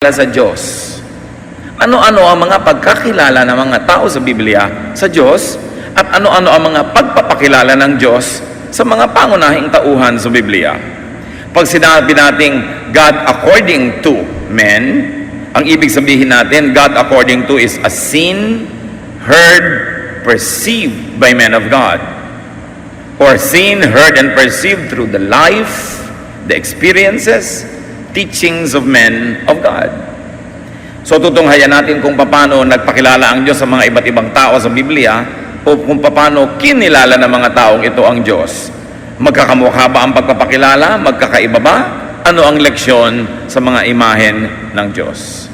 sa Diyos. Ano-ano ang mga pagkakilala ng mga tao sa Biblia sa Diyos at ano-ano ang mga pagpapakilala ng Diyos sa mga pangunahing tauhan sa Biblia. Pag sinabi nating God according to men, ang ibig sabihin natin, God according to is as seen, heard, perceived by men of God. Or seen, heard, and perceived through the life, the experiences, teachings of men of God. So tutunghayan natin kung paano nagpakilala ang Diyos sa mga iba't ibang tao sa Biblia o kung paano kinilala ng mga taong ito ang Diyos. Magkakamukha ba ang pagpapakilala? Magkakaiba ba? Ano ang leksyon sa mga imahen ng Diyos?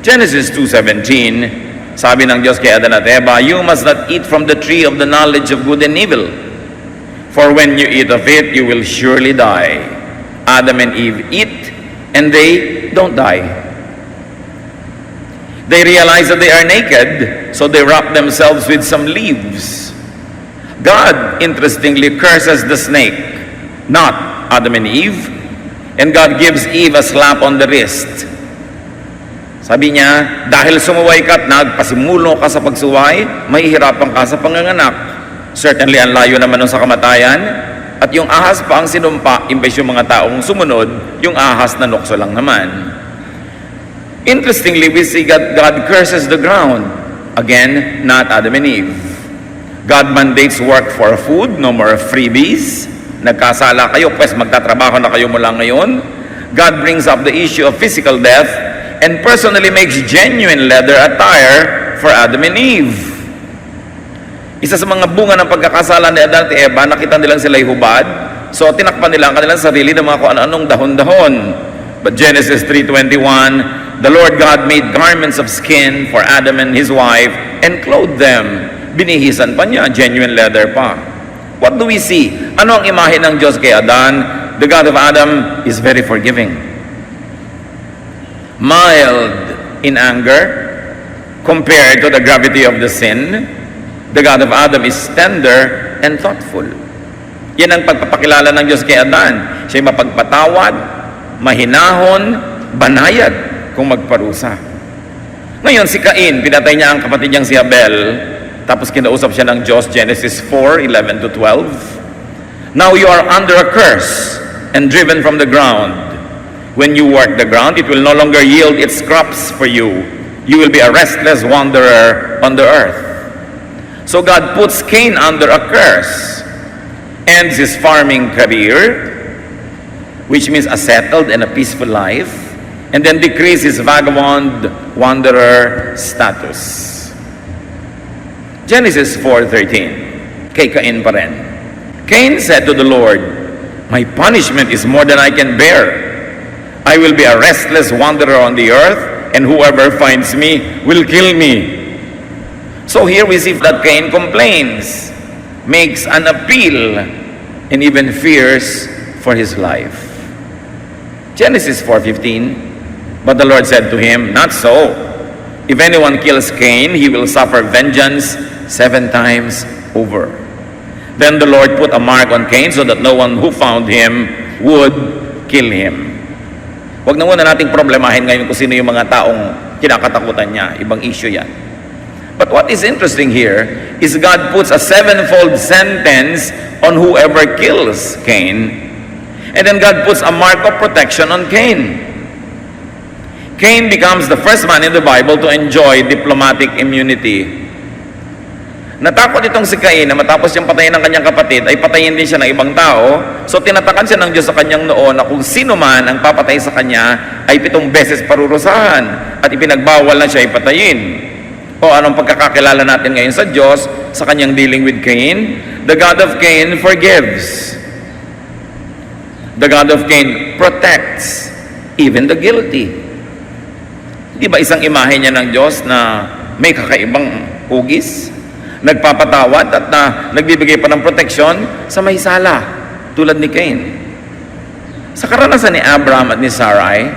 Genesis 2:17, sabi ng Diyos kay Adan at Eva, "You must not eat from the tree of the knowledge of good and evil, for when you eat of it, you will surely die." Adam and Eve eat, and they don't die. They realize that they are naked, so they wrap themselves with some leaves. God, interestingly, curses the snake, not Adam and Eve, and God gives Eve a slap on the wrist. Sabi niya, dahil sumuway ka at nagpasimulo ka sa pagsuway, mahihirapan ka sa panganganak. Certainly, ang layo naman nun sa kamatayan. At yung ahas pa ang sinumpa, imbes yung mga taong sumunod, yung ahas na nukso lang naman. Interestingly, we see God curses the ground. Again, not Adam and Eve. God mandates work for food, no more freebies. Nagkasala kayo, pues magtatrabaho na kayo mula ngayon. God brings up the issue of physical death and personally makes genuine leather attire for Adam and Eve. Isa sa mga bunga ng pagkakasala ni Adan at Eva, nakita nilang sila'y hubad. So, tinakpan nila ang kanilang sarili ng mga kung ano-anong dahon-dahon. But Genesis 3:21, the Lord God made garments of skin for Adam and his wife and clothed them. Binihisan pa niya, genuine leather pa. What do we see? Ano ang imahe ng Diyos kay Adan? The God of Adam is very forgiving. Mild in anger compared to the gravity of the sin. The God of Adam is tender and thoughtful. Yan ang pagpapakilala ng Diyos kay Adan. Siya'y mapagpatawad, mahinahon, banayad kung magparusa. Ngayon si Cain, pinatay niya ang kapatid niyang si Abel, tapos kinausap siya ng Diyos, Genesis 4:11-12. Now you are under a curse and driven from the ground. When you work the ground, it will no longer yield its crops for you. You will be a restless wanderer on the earth. So God puts Cain under a curse, ends his farming career, which means a settled and a peaceful life, and then decreases his vagabond wanderer status. Genesis 4:13, kay Cain pa rin. Cain said to the Lord, "My punishment is more than I can bear. I will be a restless wanderer on the earth, and whoever finds me will kill me." So here we see that Cain complains, makes an appeal, and even fears for his life. Genesis 4:15, but the Lord said to him, "Not so. If anyone kills Cain, he will suffer vengeance 7 times over." Then the Lord put a mark on Cain so that no one who found him would kill him. Huwag na muna nating problemahin ngayon kung sino yung mga taong kinakatakutan niya. Ibang issue yan. But what is interesting here is God puts a 7-fold sentence on whoever kills Cain. And then God puts a mark of protection on Cain. Cain becomes the first man in the Bible to enjoy diplomatic immunity. Natakot itong si Cain na matapos siyang patayin ng kanyang kapatid, ay patayin din siya ng ibang tao. So tinatakan siya ng Diyos sa kanyang noon na kung sino man ang papatay sa kanya ay 7 beses parurusahan at ipinagbawal na siya ipatayin. O anong pagkakakilala natin ngayon sa Diyos sa kanyang dealing with Cain? The God of Cain forgives. The God of Cain protects even the guilty. Di ba isang imahe niya ng Diyos na may kakaibang hugis? Nagpapatawad at nagbibigay pa ng proteksyon sa may sala, tulad ni Cain. Sa karanasan ni Abraham at ni Sarai,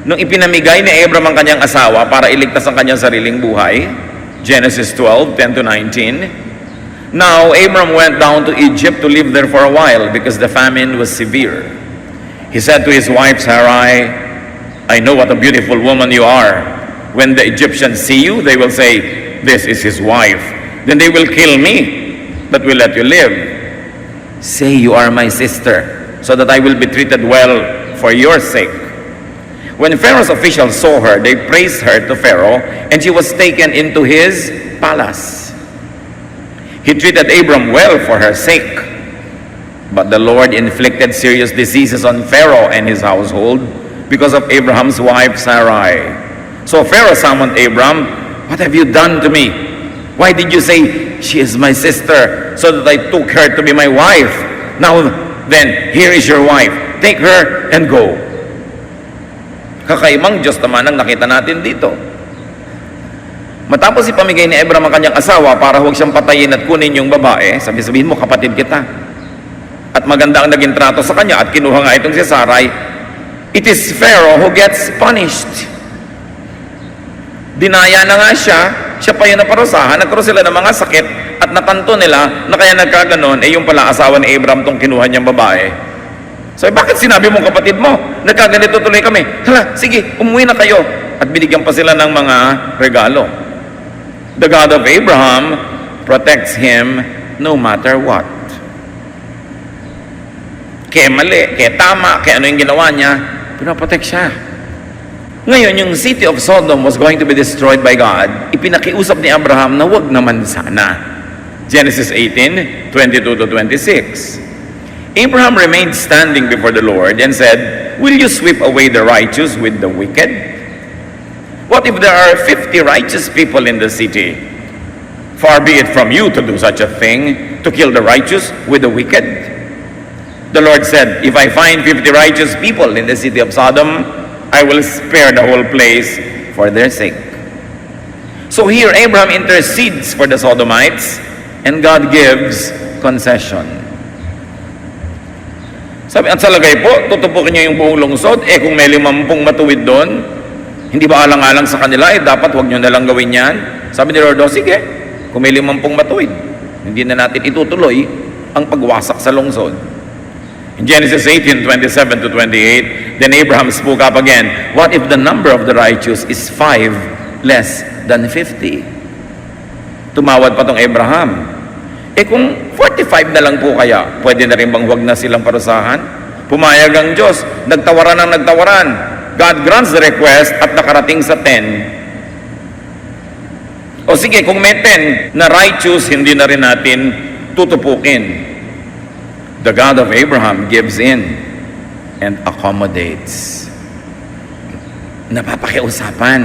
nung ipinamigay ni Abraham ang kanyang asawa para iligtas ang kanyang sariling buhay, Genesis 12:10-19, now Abraham went down to Egypt to live there for a while because the famine was severe. He said to his wife Sarai, I know what a beautiful woman you are. When the Egyptians see you, they will say, this is his wife. Then they will kill me, but will let you live. Say you are my sister, so that I will be treated well for your sake. When Pharaoh's officials saw her, they praised her to Pharaoh, and she was taken into his palace. He treated Abram well for her sake. But the Lord inflicted serious diseases on Pharaoh and his household because of Abraham's wife Sarai. So Pharaoh summoned Abram, "What have you done to me? Why did you say, 'She is my sister,' so that I took her to be my wife? Now then, here is your wife. Take her and go." Kakaibang Diyos naman ang nakita natin dito. Matapos ipamigay ni Abram ang kanyang asawa para huwag siyang patayin at kunin yung babae, sabihin mo, kapatid kita. At maganda ang naging trato sa kanya at kinuha nga itong si Sarai, it is Pharaoh who gets punished. Dinaya na nga siya pa yung naparusahan, nagkaroon sila ng mga sakit at natanto nila na kaya nagkaganon, yung pala asawa ni Abram tong kinuha niyang babae. So, bakit sinabi mong kapatid mo, nagkaganito tuloy kami? Hala, sige, umuwi na kayo. At binigyan pa sila ng mga regalo. The God of Abraham protects him no matter what. Kaya mali, kaya tama, kaya ano yung ginawa niya, pinaprotect siya. Ngayon, yung city of Sodom was going to be destroyed by God. Ipinakiusap ni Abraham na wag naman sana. Genesis 18:22 to 26. Abraham remained standing before the Lord and said, "Will you sweep away the righteous with the wicked? What if there are 50 righteous people in the city? Far be it from you to do such a thing, to kill the righteous with the wicked." The Lord said, "If I find 50 righteous people in the city of Sodom, I will spare the whole place for their sake." So here Abraham intercedes for the Sodomites, and God gives concession. Sabi, at sa lagay po, tutupukin niya yung buong lungsod, kung may 50 matuwid doon, hindi ba alang-alang sa kanila, dapat wag nyo nalang gawin yan? Sabi ni Lord, sige, kung may 50 matuwid, hindi na natin itutuloy ang pagwasak sa lungsod. In Genesis 18:27 to 28, then Abraham spoke up again, "What if the number of the righteous is 5 less than 50? Tumawad pa tong Abraham. Kung 45 na lang po kaya, pwede na rin bang huwag na silang parusahan? Pumayag ang Diyos, nagtawaran ng nagtawaran. God grants the request at nakarating sa 10. O sige, kung may 10 na righteous, hindi na rin natin tutupukin. The God of Abraham gives in and accommodates. Napapakiusapan.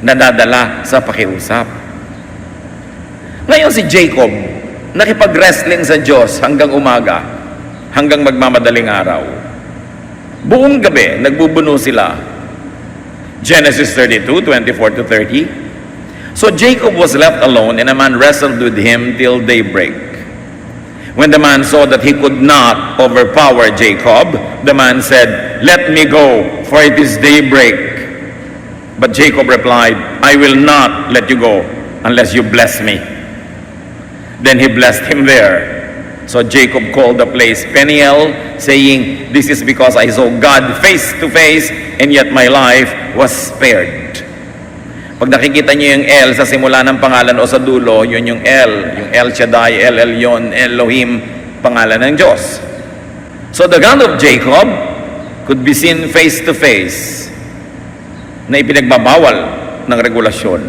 Nadadala sa pakiusap. Ngayon si Jacob, nakipag-wrestling sa Diyos hanggang umaga, hanggang magmamadaling araw. Buong gabi, nagbubuno sila. Genesis 32:24 to 30. So Jacob was left alone, and a man wrestled with him till daybreak. When the man saw that he could not overpower Jacob, the man said, "Let me go, for it is daybreak." But Jacob replied, "I will not let you go unless you bless me." Then he blessed him there. So Jacob called the place Peniel, saying, "This is because I saw God face to face, and yet my life was spared." Pag nakikita niyo yung El sa simula ng pangalan o sa dulo, yun yung El Shaddai, El Elyon, Elohim, pangalan ng Diyos. So the God of Jacob could be seen face to face, na ipinagbabawal ng regulasyon.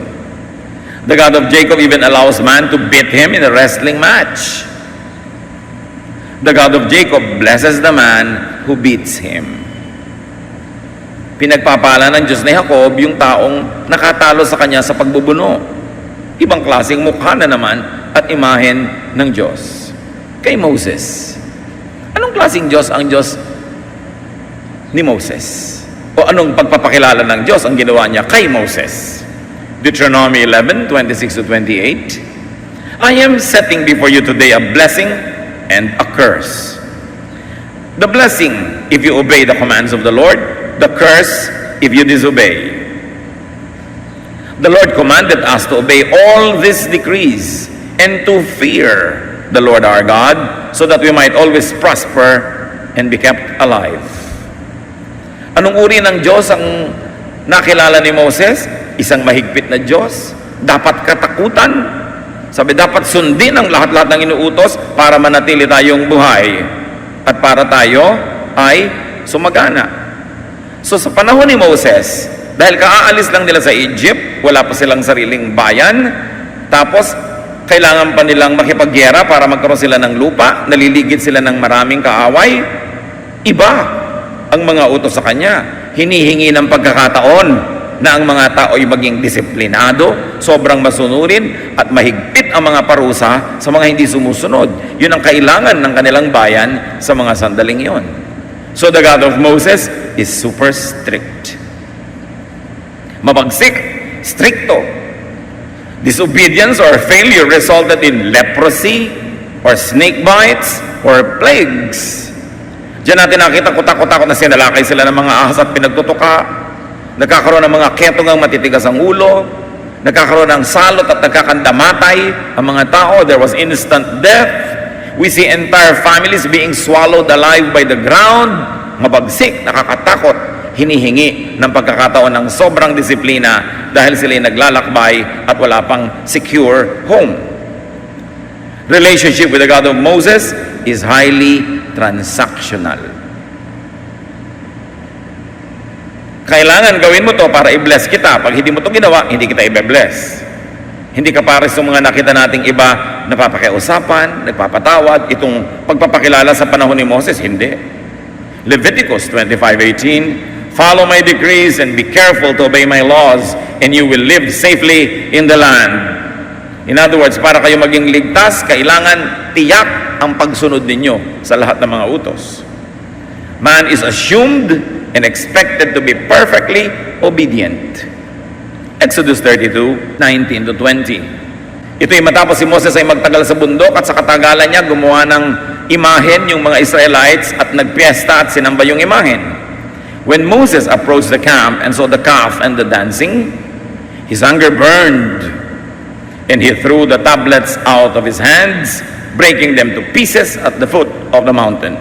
The God of Jacob even allows man to beat him in a wrestling match. The God of Jacob blesses the man who beats him. Pinagpapala ng Diyos ni Jacob yung taong nakatalo sa kanya sa pagbubuno. Ibang klaseng mukha na naman at imahen ng Diyos. Kay Moses. Anong klaseng Diyos ang Diyos ni Moses? O anong pagpapakilala ng Diyos ang ginawa niya kay Moses? Deuteronomy 11:26 to 28. "I am setting before you today a blessing and a curse. The blessing if you obey the commands of the Lord, the curse if you disobey. The Lord commanded us to obey all these decrees and to fear the Lord our God, so that we might always prosper and be kept alive. Anong uri ng Diyos ang nakilala ni Moses? Isang mahigpit na Diyos. Dapat katakutan. Sabi, dapat sundin ang lahat-lahat ng inuutos para manatili tayong buhay at para tayo ay sumagana. So sa panahon ni Moses, dahil kaaalis lang nila sa Egypt, wala pa silang sariling bayan, tapos kailangan pa nilang makipagyera para magkaroon sila ng lupa, naliligid sila ng maraming kaaway, iba ang mga utos sa kanya. Hinihingi ng pagkakataon na ang mga tao ay maging disiplinado, sobrang masunurin at mahigpit ang mga parusa sa mga hindi sumusunod. Yun ang kailangan ng kanilang bayan sa mga sandaling yon. So the God of Moses is super strict. Mabagsik, stricto. Disobedience or failure resulted in leprosy or snake bites or plagues. Diyan natin nakita kutak-kutak na sinalakay sila ng mga ahas at pinagtutuka. Nagkakaroon ng mga ketong ang matitigas ang ulo. Nagkakaroon ng salot at nagkakandamatay ang mga tao. There was instant death. We see entire families being swallowed alive by the ground. Mabagsik, nakakatakot. Hinihingi ng pagkakataon ng sobrang disiplina dahil sila'y naglalakbay at wala pang secure home. Relationship with the God of Moses is highly transactional. Kailangan gawin mo to para i-bless kita. Pag hindi mo to ginawa, hindi kita i-bless. Hindi ka pares sa mga nakita nating iba napapakiusapan, nagpapatawad. Itong pagpapakilala sa panahon ni Moses, hindi. Leviticus 25:18, follow my decrees and be careful to obey my laws, and you will live safely in the land. In other words, para kayo maging ligtas, kailangan tiyak ang pagsunod ninyo sa lahat ng mga utos. Man is assumed and expected to be perfectly obedient. Exodus 32:19-20. Ito'y matapos si Moses ay magtagal sa bundok at sa katagalan niya gumawa ng imahen yung mga Israelites at nagpiesta at sinamba yung imahen. When Moses approached the camp and saw the calf and the dancing, his anger burned, and he threw the tablets out of his hands, breaking them to pieces at the foot of the mountain.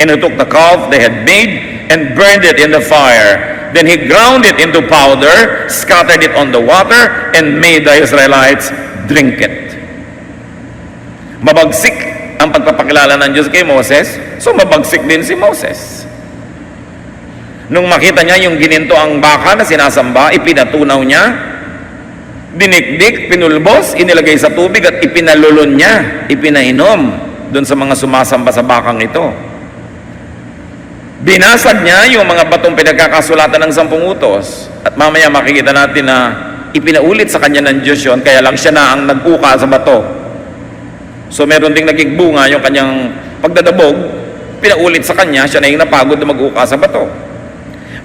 And he took the calf they had made and burned it in the fire. Then he ground it into powder, scattered it on the water, and made the Israelites drink it. Mabagsik ang pagpapakilala ng Diyos kay Moses, so mabagsik din si Moses. Nung makita niya yung gininto ang baka na sinasamba, ipinatunaw niya, dinikdik, pinulbos, inilagay sa tubig at ipinalulon niya, ipinainom doon sa mga sumasamba sa bakang ito. Binasag niya yung mga batong pinagkakasulatan ng 10 utos. At mamaya makikita natin na ipinaulit sa kanya ng Diyos yun, kaya lang siya na ang nag-uka sa bato. So meron ding naging bunga yung kanyang pagdadabog, pinaulit sa kanya, siya na yung napagod na mag-uka sa bato.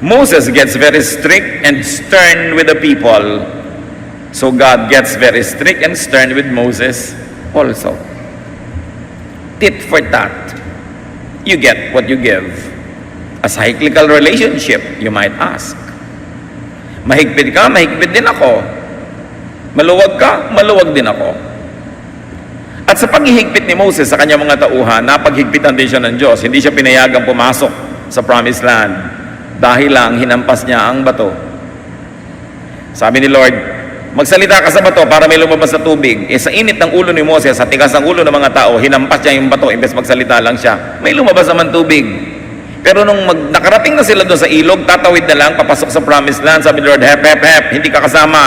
Moses gets very strict and stern with the people. So God gets very strict and stern with Moses also. Tit for tat. You get what you give. A cyclical relationship, you might ask. Mahigpit ka, mahigpit din ako. Maluwag ka, maluwag din ako. At sa paghihigpit ni Moses sa kanyang mga tauhan, napaghigpitan din siya ng Diyos. Hindi siya pinayagang pumasok sa promised land dahil lang hinampas niya ang bato. Sabi ni Lord, magsalita ka sa bato para may lumabas na tubig. Sa init ng ulo ni Moses, sa tigas ng ulo ng mga tao, hinampas niya yung bato, imbes magsalita lang siya. May lumabas naman tubig. Pero nung nakarating na sila doon sa ilog, tatawid na lang, papasok sa promised land, sabi ni Lord, hep, hep, hep, hindi ka kasama.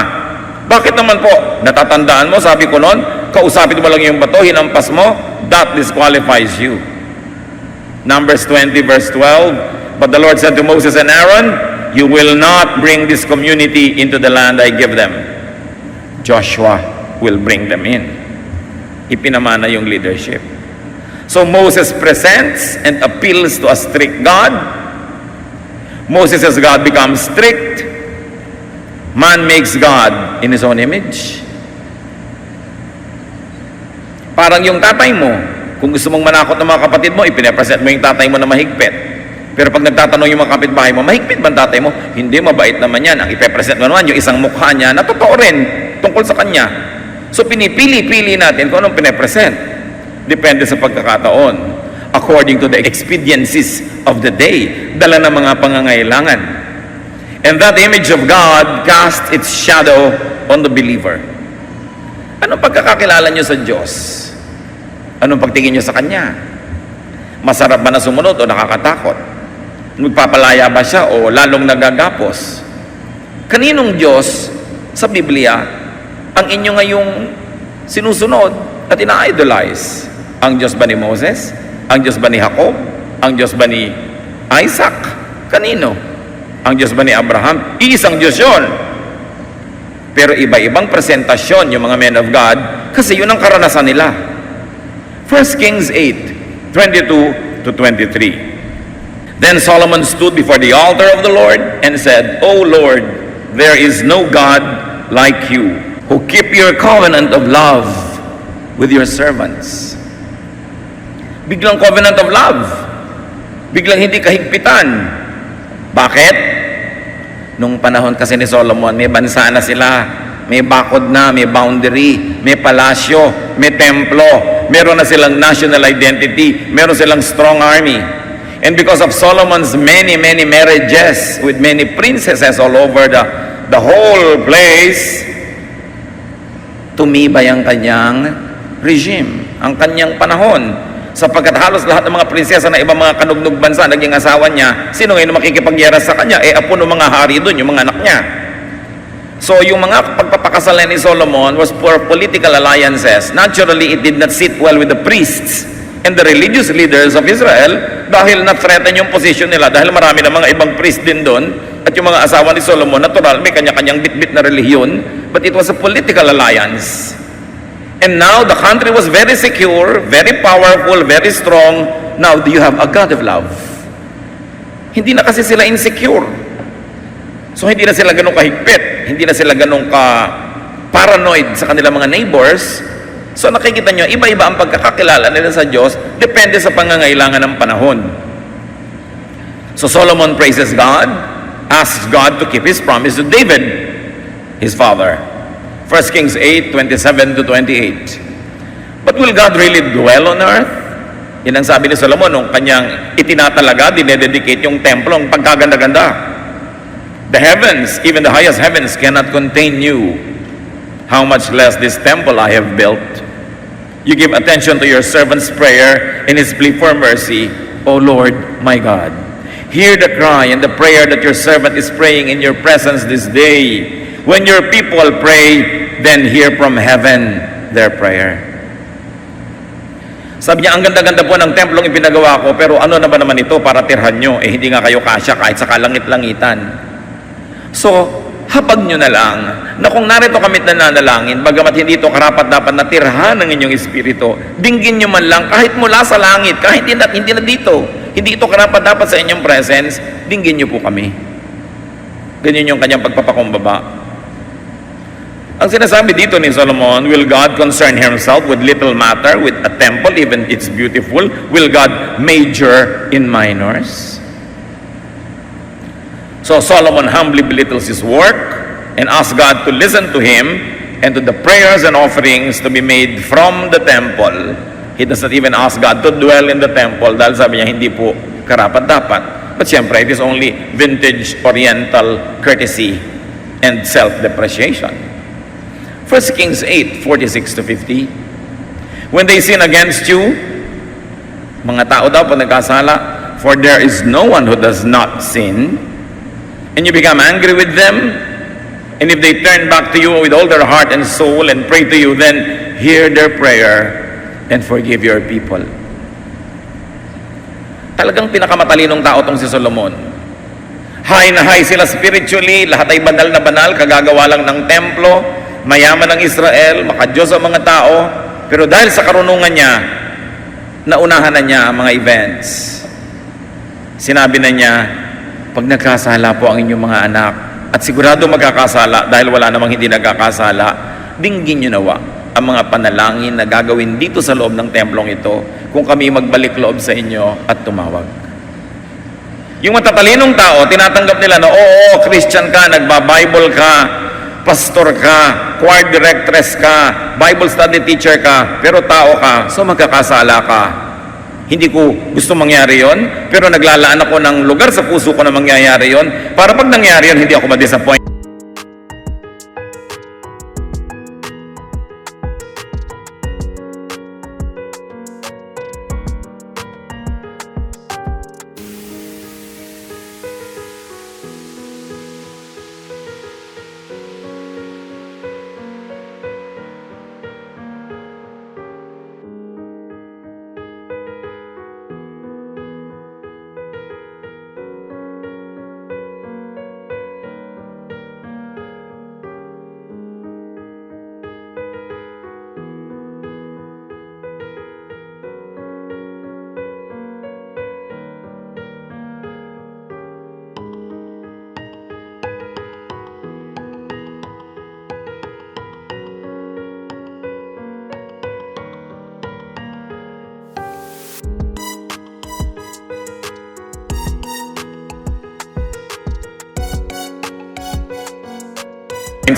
Bakit naman po? Natatandaan mo, sabi ko noon, kausapin mo lang yung bato, hinampas mo, that disqualifies you. Numbers 20 verse 12, but the Lord said to Moses and Aaron, you will not bring this community into the land I give them. Joshua will bring them in. Ipinamana yung leadership. So Moses presents and appeals to a strict God. Moses as God becomes strict. Man makes God in his own image. Parang yung tatay mo, kung gusto mong manakot ng mga kapatid mo, ipinapresent mo yung tatay mo na mahigpit. Pero pag nagtatanong yung mga kapitbahay mo, mahigpit ba ang tatay mo? Hindi, mabait naman yan. Ang ipipresent mo naman, yung isang mukha niya, na totoo rin tungkol sa kanya. So pinipili-pili natin kung anong pinapresent. Depende sa pagkakataon. according to the expediencies of the day. Dala ng mga pangangailangan. And that image of God cast its shadow on the believer. Anong pagkakakilala nyo sa Diyos? Anong pagtingin nyo sa Kanya? Masarap ba na sumunod o nakakatakot? Magpapalaya ba siya o lalong nagagapos? Kaninong Diyos sa Biblia ang inyo ngayong sinusunod at ina-idolize? Ang Diyos ba ni Moses? Ang Diyos ba ni Jacob? Ang Diyos ba ni Isaac? Kanino? Ang Diyos ba ni Abraham? Iisang Diyos yun. Pero iba-ibang presentasyon yung mga men of God kasi yun ang karanasan nila. 1 Kings 8:22 to 23. Then Solomon stood before the altar of the Lord and said, O Lord, there is no God like you, who keep your covenant of love with your servants. Biglang covenant of love. Biglang hindi kahigpitan. Bakit? Nung panahon kasi ni Solomon, may bansa na sila, may bakod na, may boundary, may palasyo, may templo, meron na silang national identity, meron silang strong army. And because of Solomon's many marriages with many princesses all over the whole place, tumibay ang kanyang regime, ang kanyang panahon. Sapagkat halos lahat ng mga prinsesa ng ibang mga kanugnog bansa naging asawa niya, sino ngayon makikipagyera sa kanya? Apo ng mga hari doon, yung mga anak niya. So yung mga pagpapakasalan ni Solomon was for political alliances. Naturally, it did not sit well with the priests and the religious leaders of Israel dahil na-threaten yung position nila dahil marami na mga ibang priest din doon at yung mga asawa ni Solomon, natural, may kanya-kanyang bit-bit na relihiyon, but it was a political alliance. And now the country was very secure, very powerful, very strong. Now do you have a God of love? Hindi na kasi sila insecure. So hindi na sila ganun kahigpit, hindi na sila ganun ka-paranoid sa kanilang mga neighbors. So nakikita nyo, iba-iba ang pagkakakilala nila sa Diyos, depende sa pangangailangan ng panahon. So Solomon praises God, asks God to keep His promise to David, his father. 1 Kings 8:27 to 28. But will God really dwell on earth? Yan ang sabi ni Solomon nung kanyang itinatalaga, dinededicate yung templo, ang pagkaganda-ganda. The heavens, even the highest heavens, cannot contain you. How much less this temple I have built. You give attention to your servant's prayer and his plea for mercy, O Lord my God. Hear the cry and the prayer that your servant is praying in your presence this day. When your people pray, then hear from heaven their prayer. Sabi niya, ang ganda-ganda po ng templong ipinagawa ko, pero ano na ba naman ito para tirhan nyo? Hindi nga kayo kasya kahit sa kalangit-langitan. So, habag nyo na lang na kung narito kamit na nanalangin, bagamat hindi ito karapat-dapat na tirhan ng inyong espiritu, dinggin nyo man lang kahit mula sa langit, kahit hindi na dito, hindi ito karapat-dapat sa inyong presence, dinggin nyo po kami. Ganyan yung kanyang pagpapakumbaba. Ang sinasabi dito ni Solomon, will God concern Himself with little matter, with a temple, even it's beautiful? Will God major in minors? So Solomon humbly belittles his work and asks God to listen to him and to the prayers and offerings to be made from the temple. He does not even ask God to dwell in the temple dahil sabi niya, hindi po karapat-dapat. But siyempre, it is only vintage oriental courtesy and self-depreciation. 1 Kings 8:46 to 50. When they sin against you, mga tao daw pag nagkasala, for there is no one who does not sin, and you become angry with them, and if they turn back to you with all their heart and soul and pray to you, then hear their prayer and forgive your people. Talagang pinakamatalinong tao tong si Solomon. High na high sila spiritually, lahat ay banal na banal, kagagawa lang ng templo, mayaman ng Israel, makadiyos ang mga tao, pero dahil sa karunungan niya, naunahan na niya ang mga events. Sinabi na niya, pag nagkasala po ang inyong mga anak, at sigurado magkakasala dahil wala namang hindi nagkakasala, dinggin niyo nawa ang mga panalangin na gagawin dito sa loob ng templong ito kung kami magbalik loob sa inyo at tumawag. Yung matatalinong tao, tinatanggap nila na, oo, Christian ka, nagba-Bible ka, pastor ka, choir directress ka, Bible study teacher ka, pero tao ka, so magkakasala ka. Hindi ko gusto mangyari yon, pero naglalaan ako ng lugar sa puso ko na mangyayari yon, para pag nangyari yon, hindi ako ma-disappoint.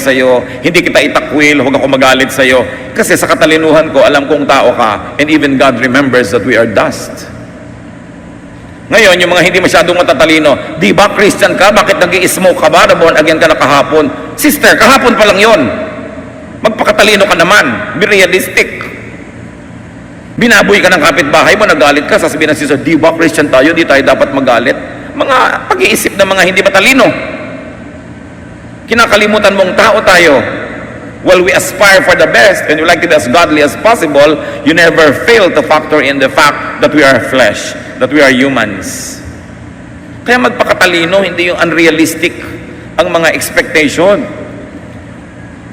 Sa'yo, hindi kita itakwil, huwag ako magalit sa'yo, kasi sa katalinuhan ko, alam kong tao ka, and even God remembers that we are dust. Ngayon, yung mga hindi masyadong matatalino, di ba Christian ka? Bakit nag-i-smoke ka ba? Born again ka na kahapon? Sister, kahapon pa lang yon. Magpakatalino ka naman. Be realistic. Binaboy ka ng kapitbahay mo, nagalit ka, sasabihin ng sister, di ba Christian tayo? Di tayo dapat magalit. Mga pag-iisip ng mga hindi matalino. Kinakalimutan mong tao tayo. While we aspire for the best and we like to be as godly as possible, you never fail to factor in the fact that we are flesh, that we are humans. Kaya magpakatalino, hindi yung unrealistic ang mga expectation.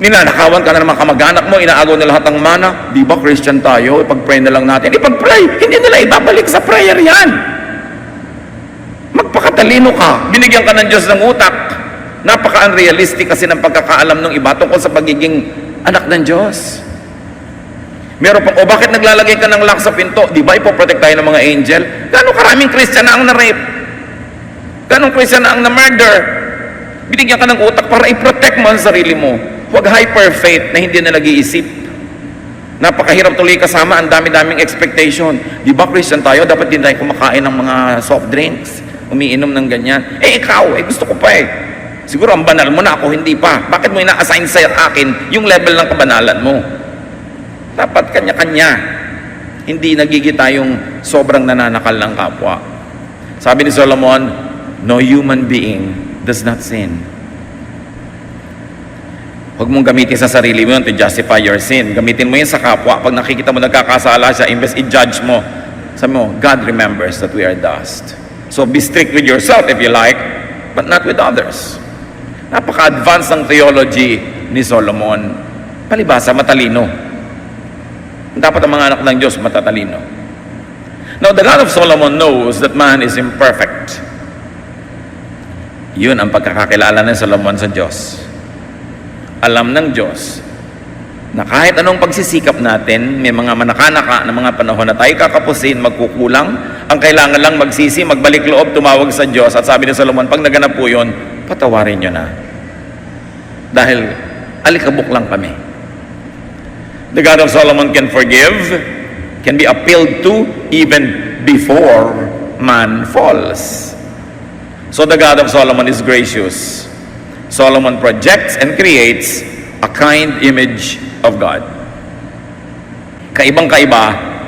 Ninanakawan ka na ng mga kamag-anak mo, inaagaw na lahat ng mana. Di ba Christian tayo? Ipag-pray na lang natin. Ipag-pray, hindi nila ibabalik sa prayer yan. Magpakatalino ka. Binigyan ka ng Diyos ng utak. Napaka-unrealistic kasi ng pagkakaalam ng iba tungkol sa pagiging anak ng Diyos. Meron pang, bakit naglalagay ka ng lock sa pinto? Di ba ipoprotect tayo ng mga angel? Gano'ng karaming Christian na ang na-rape? Gano'ng Christian na ang na-murder? Binigyan ka ng utak para i-protect mo ang sarili mo. Huwag hyper-faith na hindi na nag-iisip. Napakahirap tuloy kasama, ang dami-daming expectation. Di ba Christian tayo? Dapat din tayo kumakain ng mga soft drinks, umiinom ng ganyan. Ikaw, gusto ko pa Siguro ang banal mo na, ako hindi pa. Bakit mo ina-assign sa akin yung level ng kabanalan mo? Dapat kanya-kanya. Hindi nagigita yung sobrang nananakal ng kapwa. Sabi ni Solomon, no human being does not sin. Huwag mong gamitin sa sarili mo yun to justify your sin. Gamitin mo yun sa kapwa. Pag nakikita mo nagkakasala siya, imbes i-judge mo, sabi mo, God remembers that we are dust. So be strict with yourself if you like, but not with others. Napaka-advanced ng theology ni Solomon. Palibasa, matalino. Dapat ang mga anak ng Diyos matatalino. Now, the God of Solomon knows that man is imperfect. Yun ang pagkakakilala ng Solomon sa Diyos. Alam ng Diyos na kahit anong pagsisikap natin, may mga manakanaka na mga panahon na tayo kakapusin, magkukulang, ang kailangan lang magsisi, magbalik loob, tumawag sa Diyos. At sabi ni Solomon, pag naganap po yun, patawarin nyo na. Dahil alikabok lang kami. The God of Solomon can forgive, can be appealed to even before man falls. So the God of Solomon is gracious. Solomon projects and creates a kind image of God. Kaibang-kaiba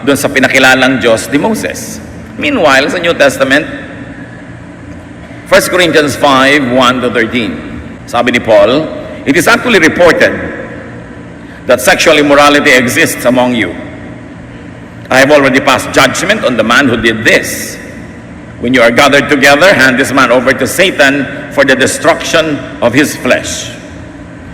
doon sa pinakilalang Diyos ni Moses. Meanwhile, sa New Testament, 1 Corinthians 5, 1-13. Sabi ni Paul, it is actually reported that sexual immorality exists among you. I have already passed judgment on the man who did this. When you are gathered together, hand this man over to Satan for the destruction of his flesh.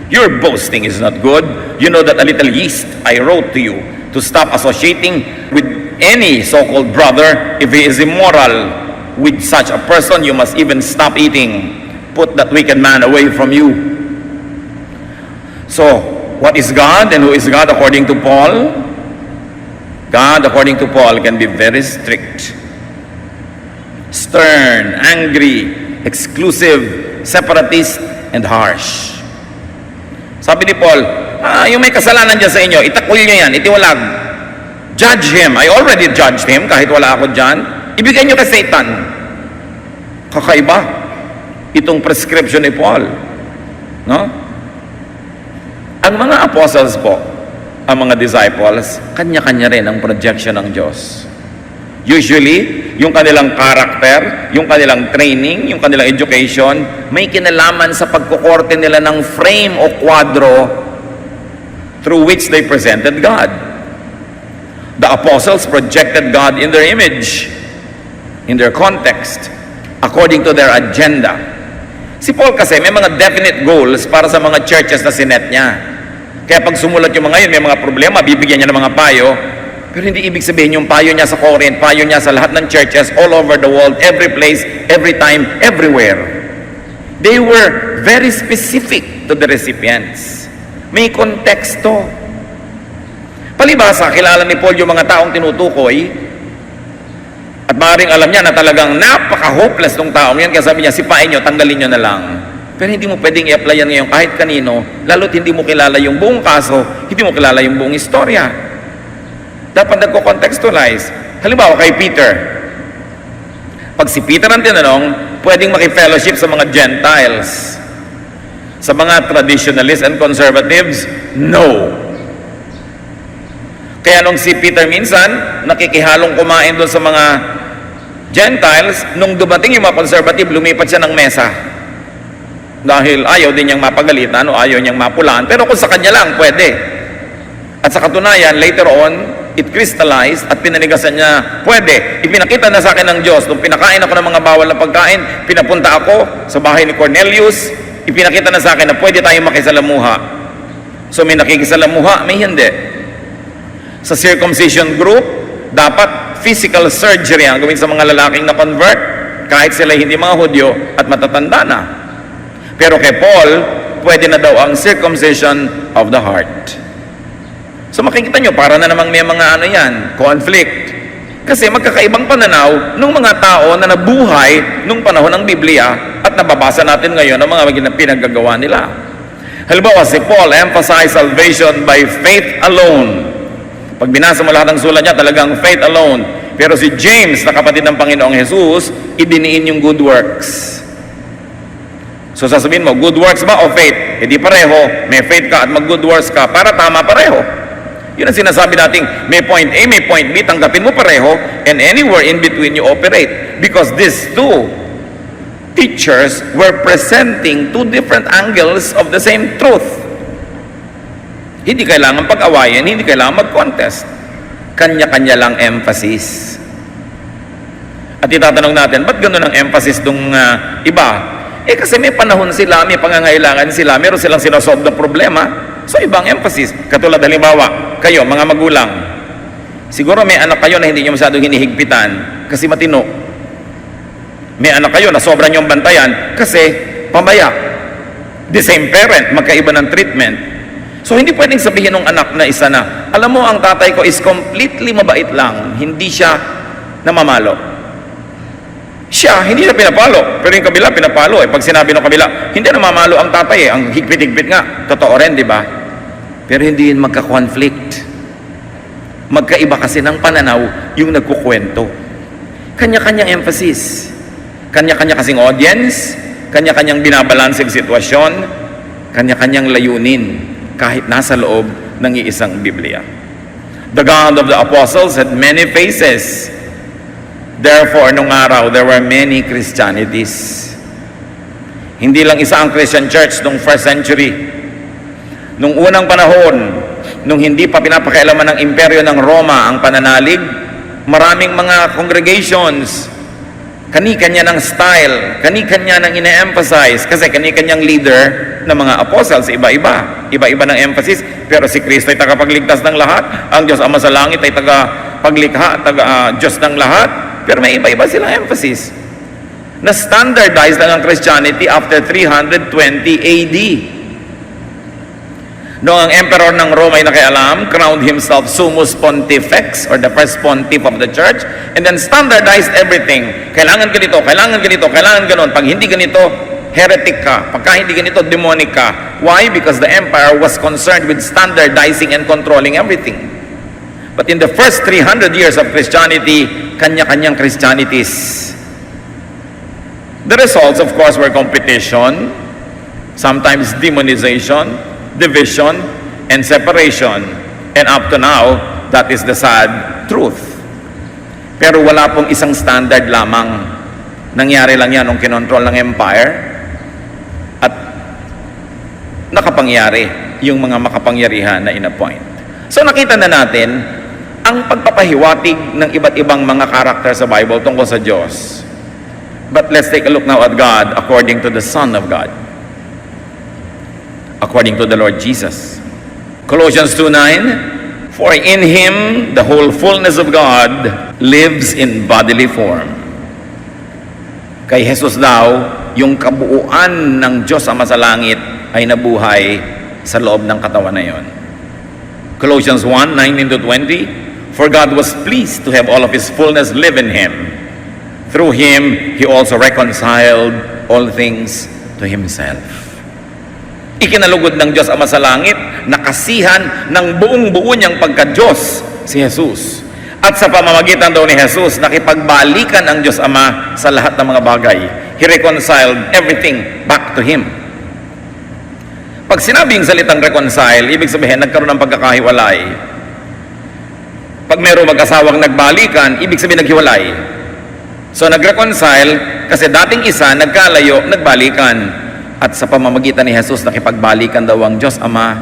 Your boasting is not good. You know that a little yeast I wrote to you to stop associating with any so-called brother if he is immoral. With such a person, you must even stop eating. Put that wicked man away from you. So, what is God and who is God according to Paul? God, according to Paul, can be very strict, stern, angry, exclusive, separatist, and harsh. Sabi ni Paul, yung may kasalanan dyan sa inyo, itakwil nyo yan, itiwalag. Judge him. I already judged him kahit wala ako dyan. Ibigay nyo kay Satan. Kakaiba itong prescription ni Paul. No? Ang mga apostles po, ang mga disciples, kanya-kanya rin ang projection ng Diyos. Usually, yung kanilang character, yung kanilang training, yung kanilang education, may kinalaman sa pagkukorte nila ng frame o kwadro through which they presented God. The apostles projected God in their image, in their context, according to their agenda. Si Paul kasi may mga definite goals para sa mga churches na sinet niya. Kaya pag sumulat yung mga yun, may mga problema, bibigyan niya ng mga payo. Pero hindi ibig sabihin yung payo niya sa Corinth, payo niya sa lahat ng churches all over the world, every place, every time, everywhere. They were very specific to the recipients. May konteksto. Palibhasa, kilala ni Paul yung mga taong tinutukoy at maaaring alam niya na talagang napaka-hopeless ng taong yan. Kaya sabi niya, sipain niyo, tanggalin niyo na lang. Pero hindi mo pwedeng i-apply yan ngayon kahit kanino, lalo't hindi mo kilala yung buong kaso, hindi mo kilala yung buong istorya. Dapat nagko-contextualize. Halimbawa kay Peter. Pag si Peter ang tinanong, pwedeng maki-fellowship sa mga Gentiles. Sa mga traditionalists and conservatives, no. Kaya nung si Peter minsan, nakikihalong kumain doon sa mga Gentiles, nung dumating yung mga conservative, lumipat siya ng mesa. Dahil ayaw din niyang mapagalitan o ayaw niyang mapulaan. Pero kung sa kanya lang, pwede. At sa katunayan, later on, it crystallized at pinanigasan niya, pwede. Ipinakita na sa akin ng Diyos. Nung pinakain ako ng mga bawal na pagkain, pinapunta ako sa bahay ni Cornelius, ipinakita na sa akin na pwede tayong makisalamuha. So may nakikisalamuha, may hindi. Sa circumcision group, dapat physical surgery ang gawin sa mga lalaking na convert, kahit sila hindi mga Hudyo at matatanda na. Pero kay Paul, pwede na daw ang circumcision of the heart. So makikita nyo, para na namang may mga ano yan, conflict. Kasi magkakaibang pananaw ng mga tao na nabuhay nung panahon ng Biblia at nababasa natin ngayon ang mga pinaggagawa nila. Halimbawa, si Paul emphasized salvation by faith alone. Pag binasa mo lahat ng sulat niya, talagang faith alone. Pero si James, na kapatid ng Panginoong Jesus, idiniin yung good works. So sasabihin mo, good works ba o faith? E di pareho, may faith ka at mag-good works ka para tama pareho. Yun ang sinasabi nating may point A, may point B, tanggapin mo pareho, and anywhere in between you operate. Because these two teachers were presenting two different angles of the same truth. Hindi kailangan pag-awayan, hindi kailangan mag-contest. Kanya-kanya lang emphasis. At itatanong natin, ba't gano'n ang emphasis ng iba? Eh kasi may panahon sila, may pangangailangan sila, meron silang sinasolve ng problema. So ibang emphasis. Katulad halimbawa, kayo mga magulang, siguro may anak kayo na hindi nyo masyadong hinihigpitan kasi matino. May anak kayo na sobrang nyong bantayan kasi pamaya. The same parent, magkaiba ng treatment. So hindi pwedeng sabihin ng anak na isa na, alam mo ang tatay ko is completely mabait lang, hindi siya namamalo. Siya, hindi siya pinapalo, pero yung kabila pinapalo. Pag sinabi ng kabila, hindi namamalo ang tatay ang higpit-higpit nga. Totoo rin, di ba? Pero hindi yun magka-conflict. Magkaiba kasi ng pananaw yung nagkukwento. Kanya-kanyang emphasis. Kanya-kanya kasing audience, kanya-kanyang binabalanseng sitwasyon, kanya-kanyang layunin, kahit nasa loob ng iisang Biblia. The God of the apostles had many faces. Therefore, nung araw, there were many Christianities. Hindi lang isa ang Christian church nung first century. Nung unang panahon, nung hindi pa pinapakialaman ng imperyo ng Roma ang pananalig, maraming mga congregations, kani-kanya ng style, kani-kanya ng ine-emphasize, kasi kani-kanyang leader ng mga apostles, iba-iba. Iba-iba ng emphasis, pero si Kristo ay tagapagligtas ng lahat, ang Diyos Ama sa langit ay tagapaglikha, Diyos ng lahat. Pero may iba-iba silang emphasis. Na-standardized lang ang Christianity after 320 AD. Noong ang emperor ng Rome ay nakialam, crowned himself Summus Pontifex, or the first pontiff of the church, and then standardized everything. Kailangan ganito, kailangan ganito, kailangan ganon. Pag hindi ganito, heretic ka. Pagka hindi ganito, demonic ka. Why? Because the empire was concerned with standardizing and controlling everything. But in the first 300 years of Christianity, kanya-kanyang Christianities. The results, of course, were competition, sometimes demonization, division, and separation. And up to now, that is the sad truth. Pero wala pong isang standard lamang. Nangyari lang yan nung kinontrol ng empire at nakapangyari yung mga makapangyarihan na inappoint. So nakita na natin ang pagpapahiwatig ng iba't ibang mga karakter sa Bible tungkol sa Diyos. But let's take a look now at God according to the Son of God. According to the Lord Jesus. Colossians 2:9, for in Him the whole fullness of God lives in bodily form. Kay Jesus daw, yung kabuuan ng Diyos Ama sa langit ay nabuhay sa loob ng katawan na yon. Colossians 1:19-20, for God was pleased to have all of His fullness live in Him. Through Him, He also reconciled all things to Himself. Ikinalugod ng Diyos Ama sa langit, nakasihan ng buong-buo niyang pagka-Diyos si Jesus. At sa pamamagitan daw ni Jesus, nakipagbalikan ang Diyos Ama sa lahat ng mga bagay. He reconciled everything back to Him. Pag sinabing salitang reconcile, ibig sabihin nagkaroon ng pagkakahiwalay. Pag mayroong mag-asawang nagbalikan, ibig sabihin naghiwalay. So nag-reconcile kasi dating isa, nagkalayo, nagbalikan. At sa pamamagitan ni Jesus, nakipagbalikan daw ang Diyos Ama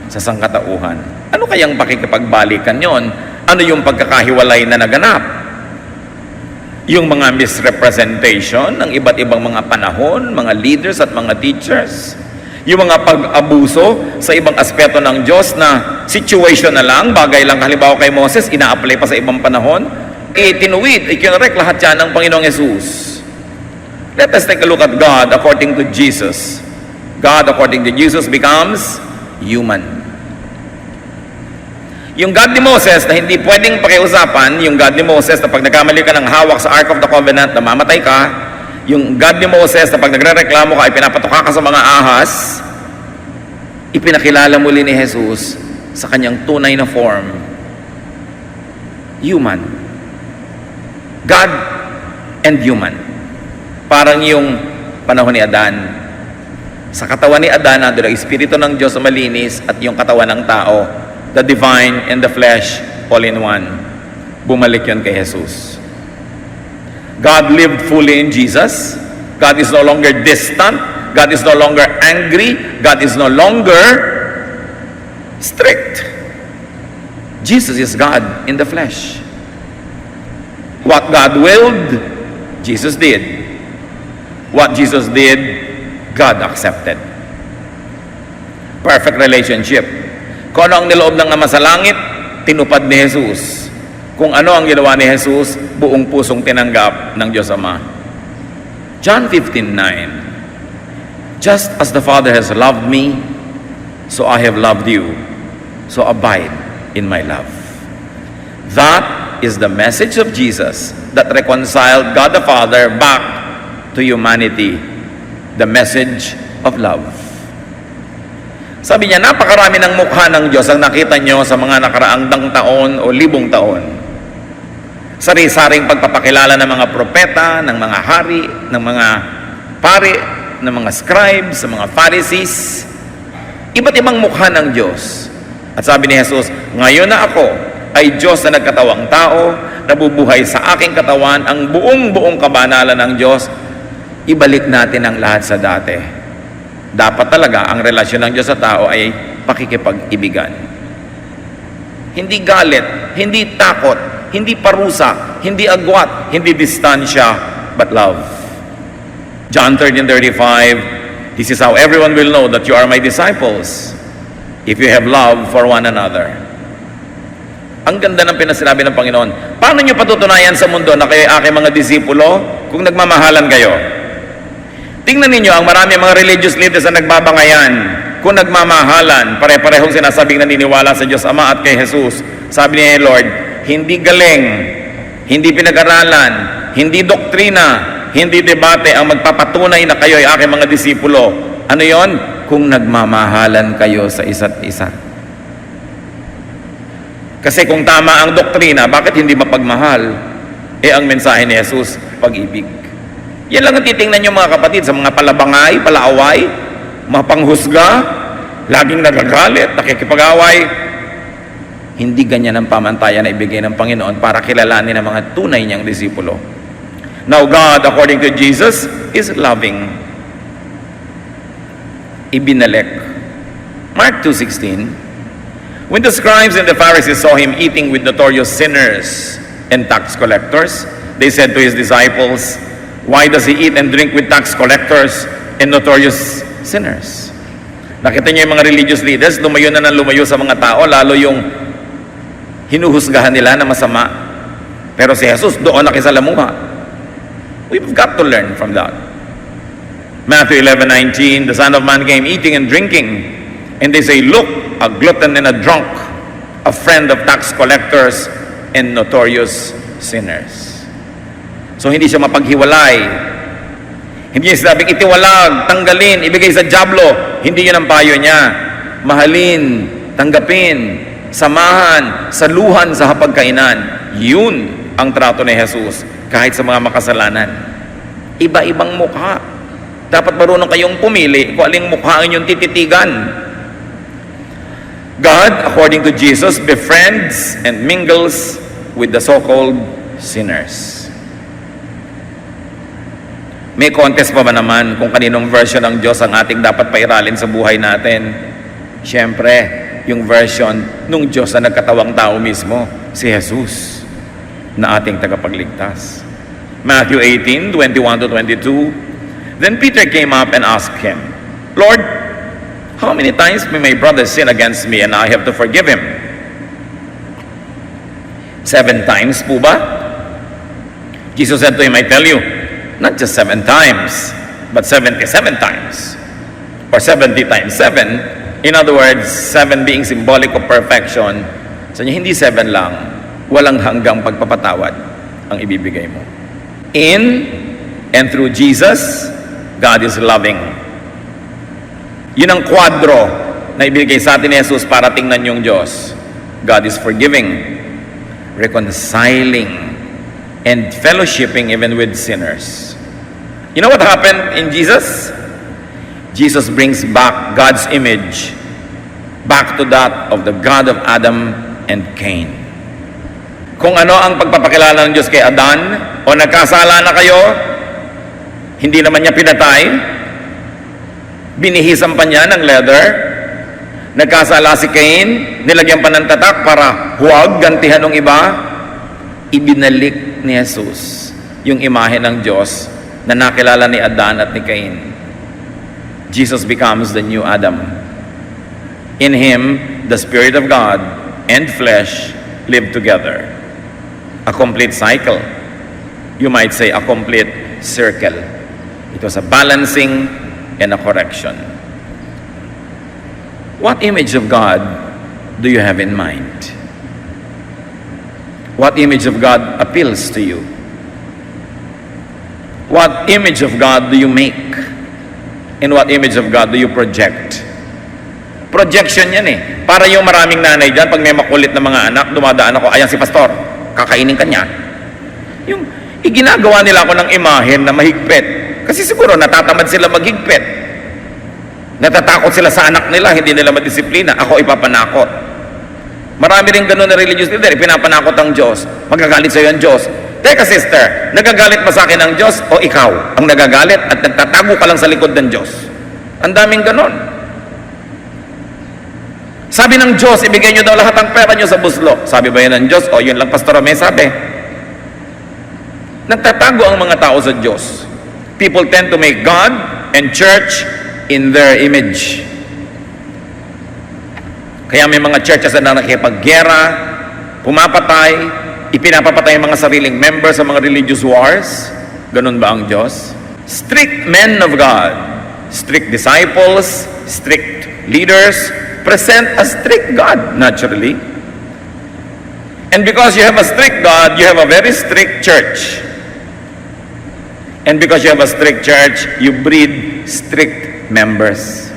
sa sangkatauhan. Ano kayang pakikipagbalikan yon? Ano yung pagkakahiwalay na naganap? Yung mga misrepresentation ng iba't ibang mga panahon, mga leaders at mga teachers. Yung mga pag-abuso sa ibang aspeto ng Diyos na situation na lang, bagay lang halimbawa kay Moses, ina-apply pa sa ibang panahon. Tinuwid, ikinorek lahat yan ng Panginoong Jesus. Let us take a look at God according to Jesus. God according to Jesus becomes human. Yung God ni Moses na hindi pwedeng pakiusapan, yung God ni Moses na pag nagkamali ka ng hawak sa Ark of the Covenant, namamatay ka, yung God ni Moses na pag nagre-reklamo ka, ipinapatuka ka sa mga ahas, ipinakilala muli ni Jesus sa kanyang tunay na form. Human. God and human. Parang yung panahon ni Adan. Sa katawan ni Adan, nandun ang Espiritu ng Diyos na malinis at yung katawan ng tao, the divine and the flesh, all in one. Bumalik yun kay Jesus. God lived fully in Jesus. God is no longer distant. God is no longer angry. God is no longer strict. Jesus is God in the flesh. What God willed, Jesus did. What Jesus did, God accepted. Perfect relationship. Kung ano ang niloob ng Ama sa langit, tinupad ni Jesus. Kung ano ang ginawa ni Jesus, buong pusong tinanggap ng Diyos Ama. John 15:9, just as the Father has loved me, so I have loved you. So abide in my love. That is the message of Jesus that reconciled God the Father back to humanity, the message of love. Sabi niya, napakarami ng mukha ng Diyos ang nakita nyo sa mga nakaraang taon o libong taon. Sari-saring pagpapakilala ng mga propeta, ng mga hari, ng mga pari, ng mga scribes, ng mga Pharisees. Iba't ibang mukha ng Diyos. At sabi ni Jesus, ngayon na ako ay Diyos na nagkatawang tao, nabubuhay sa aking katawan ang buong-buong kabanalan ng Diyos. Ibalik natin ang lahat sa dati. Dapat talaga ang relasyon ng Diyos sa tao ay pakikipag-ibigan. Hindi galit, hindi takot, hindi parusa, hindi agwat, hindi distansya, but love. John 13:35, this is how everyone will know that you are my disciples, if you have love for one another. Ang ganda ng pinasinabi ng Panginoon. Paano nyo patutunayan sa mundo na kayo aking mga disipulo kung nagmamahalan kayo? Tingnan ninyo ang marami mga religious leaders na nagbabangayan kung nagmamahalan, pare-parehong sinasabing naniniwala sa Diyos Ama at kay Jesus. Sabi ni Lord, hindi galing, hindi pinag-aralan, hindi doktrina, hindi debate ang magpapatunay na kayo ay aking mga disipulo. Ano yon? Kung nagmamahalan kayo sa isa't isa. Kasi kung tama ang doktrina, bakit hindi mapagmahal? Ang mensahe ni Jesus, pag-ibig. Yan lang ang titingnan nyo mga kapatid, sa mga palabangay, palaaway, mga panghusga, laging nagagalit, nakikipag-away. Hindi ganyan ang pamantayan na ibigay ng Panginoon para kilalanin ang mga tunay niyang disipulo. Now God, according to Jesus, is loving. Ibinalik. Mark 2:16. When the scribes and the Pharisees saw him eating with notorious sinners and tax collectors, they said to his disciples, "Why does he eat and drink with tax collectors and notorious sinners?" Nakita niyo yung mga religious leaders, lumayo na ng lumayo sa mga tao, lalo yung hinuhusgahan nila na masama. Pero si Jesus, doon nakisalamuha. We've got to learn from that. Matthew 11:19, the Son of Man came eating and drinking, and they say, "Look, a glutton and a drunk, a friend of tax collectors and notorious sinners." So hindi siya mapaghiwalay. Hindi niya sinabing itiwalag, tanggalin, ibigay sa dyablo. Hindi yun ang payo niya. Mahalin, tanggapin, samahan, saluhan sa hapagkainan. Yun ang trato ni Jesus kahit sa mga makasalanan. Iba-ibang mukha. Dapat marunong kayong pumili kung aling mukha ang inyong tititigan. God, according to Jesus, befriends and mingles with the so-called sinners. May contest pa ba naman kung kaninong version ng Diyos ang ating dapat pairalin sa buhay natin? Siyempre, yung version nung Diyos na nagkatawang tao mismo, si Jesus, na ating tagapagligtas. Matthew 18:21-22. Then Peter came up and asked him, "Lord, how many times may my brother sin against me and I have to forgive him? 7 times po ba?" Jesus said to him, "I tell you, not just 7 times, but 77 times. Or 70 times 7. In other words, 7 being symbolic of perfection. So hindi 7 lang, walang hanggang pagpapatawad ang ibibigay mo. In and through Jesus, God is loving. Yun ang kwadro na ibigay sa atin ni Jesus para tingnan yung Diyos. God is forgiving, reconciling, and fellowshipping even with sinners. You know what happened in Jesus? Jesus brings back God's image back to that of the God of Adam and Cain. Kung ano ang pagpapakilala ng Diyos kay Adan, o nagkasala na kayo, hindi naman niya pinatay, binihisan pa niya ng leather, nagkasala si Cain, nilagyan pa ng tatak para huwag gantihan ng iba, ibinalik ni Jesus yung imahe ng Diyos na nakilala ni Adan at ni Cain. Jesus becomes the new Adam. In Him, the Spirit of God and flesh live together. A complete cycle. You might say a complete circle. It was a balancing and a correction. What image of God do you have in mind? What image of God appeals to you? What image of God do you make? And what image of God do you project? Projection yan eh. Para yung maraming nanay dyan, pag may makulit na mga anak, dumadaan ako, ayan si pastor, kakainin ka niya. Yung iginagawa nila ako ng imahen na mahigpit. Kasi siguro natatamad sila maghigpit. Natatakot sila sa anak nila, hindi nila madisiplina. Ako ipapanakot. Marami rin ganun na religious leader, ipinapanakot ang Diyos. Magagalit sa iyo ang Diyos. Teka sister, nagagalit ba sa akin ang Diyos o ikaw ang nagagalit at nagtatago ka lang sa likod ng Diyos? Ang daming ganun. Sabi ng Diyos, ibigay nyo daw lahat ang pera nyo sa buslo. Sabi ba yun ng Diyos? O yun lang Pastor May sabi. Nagtatago ang mga tao sa Diyos. People tend to make God and church in their image. Kaya may mga churches na nakikipaggera, pumapatay, ipinapapatay ang mga sariling members sa mga religious wars. Ganun ba ang Diyos? Strict men of God, strict disciples, strict leaders, present a strict God, naturally. And because you have a strict God, you have a very strict church. And because you have a strict church, you breed strict members.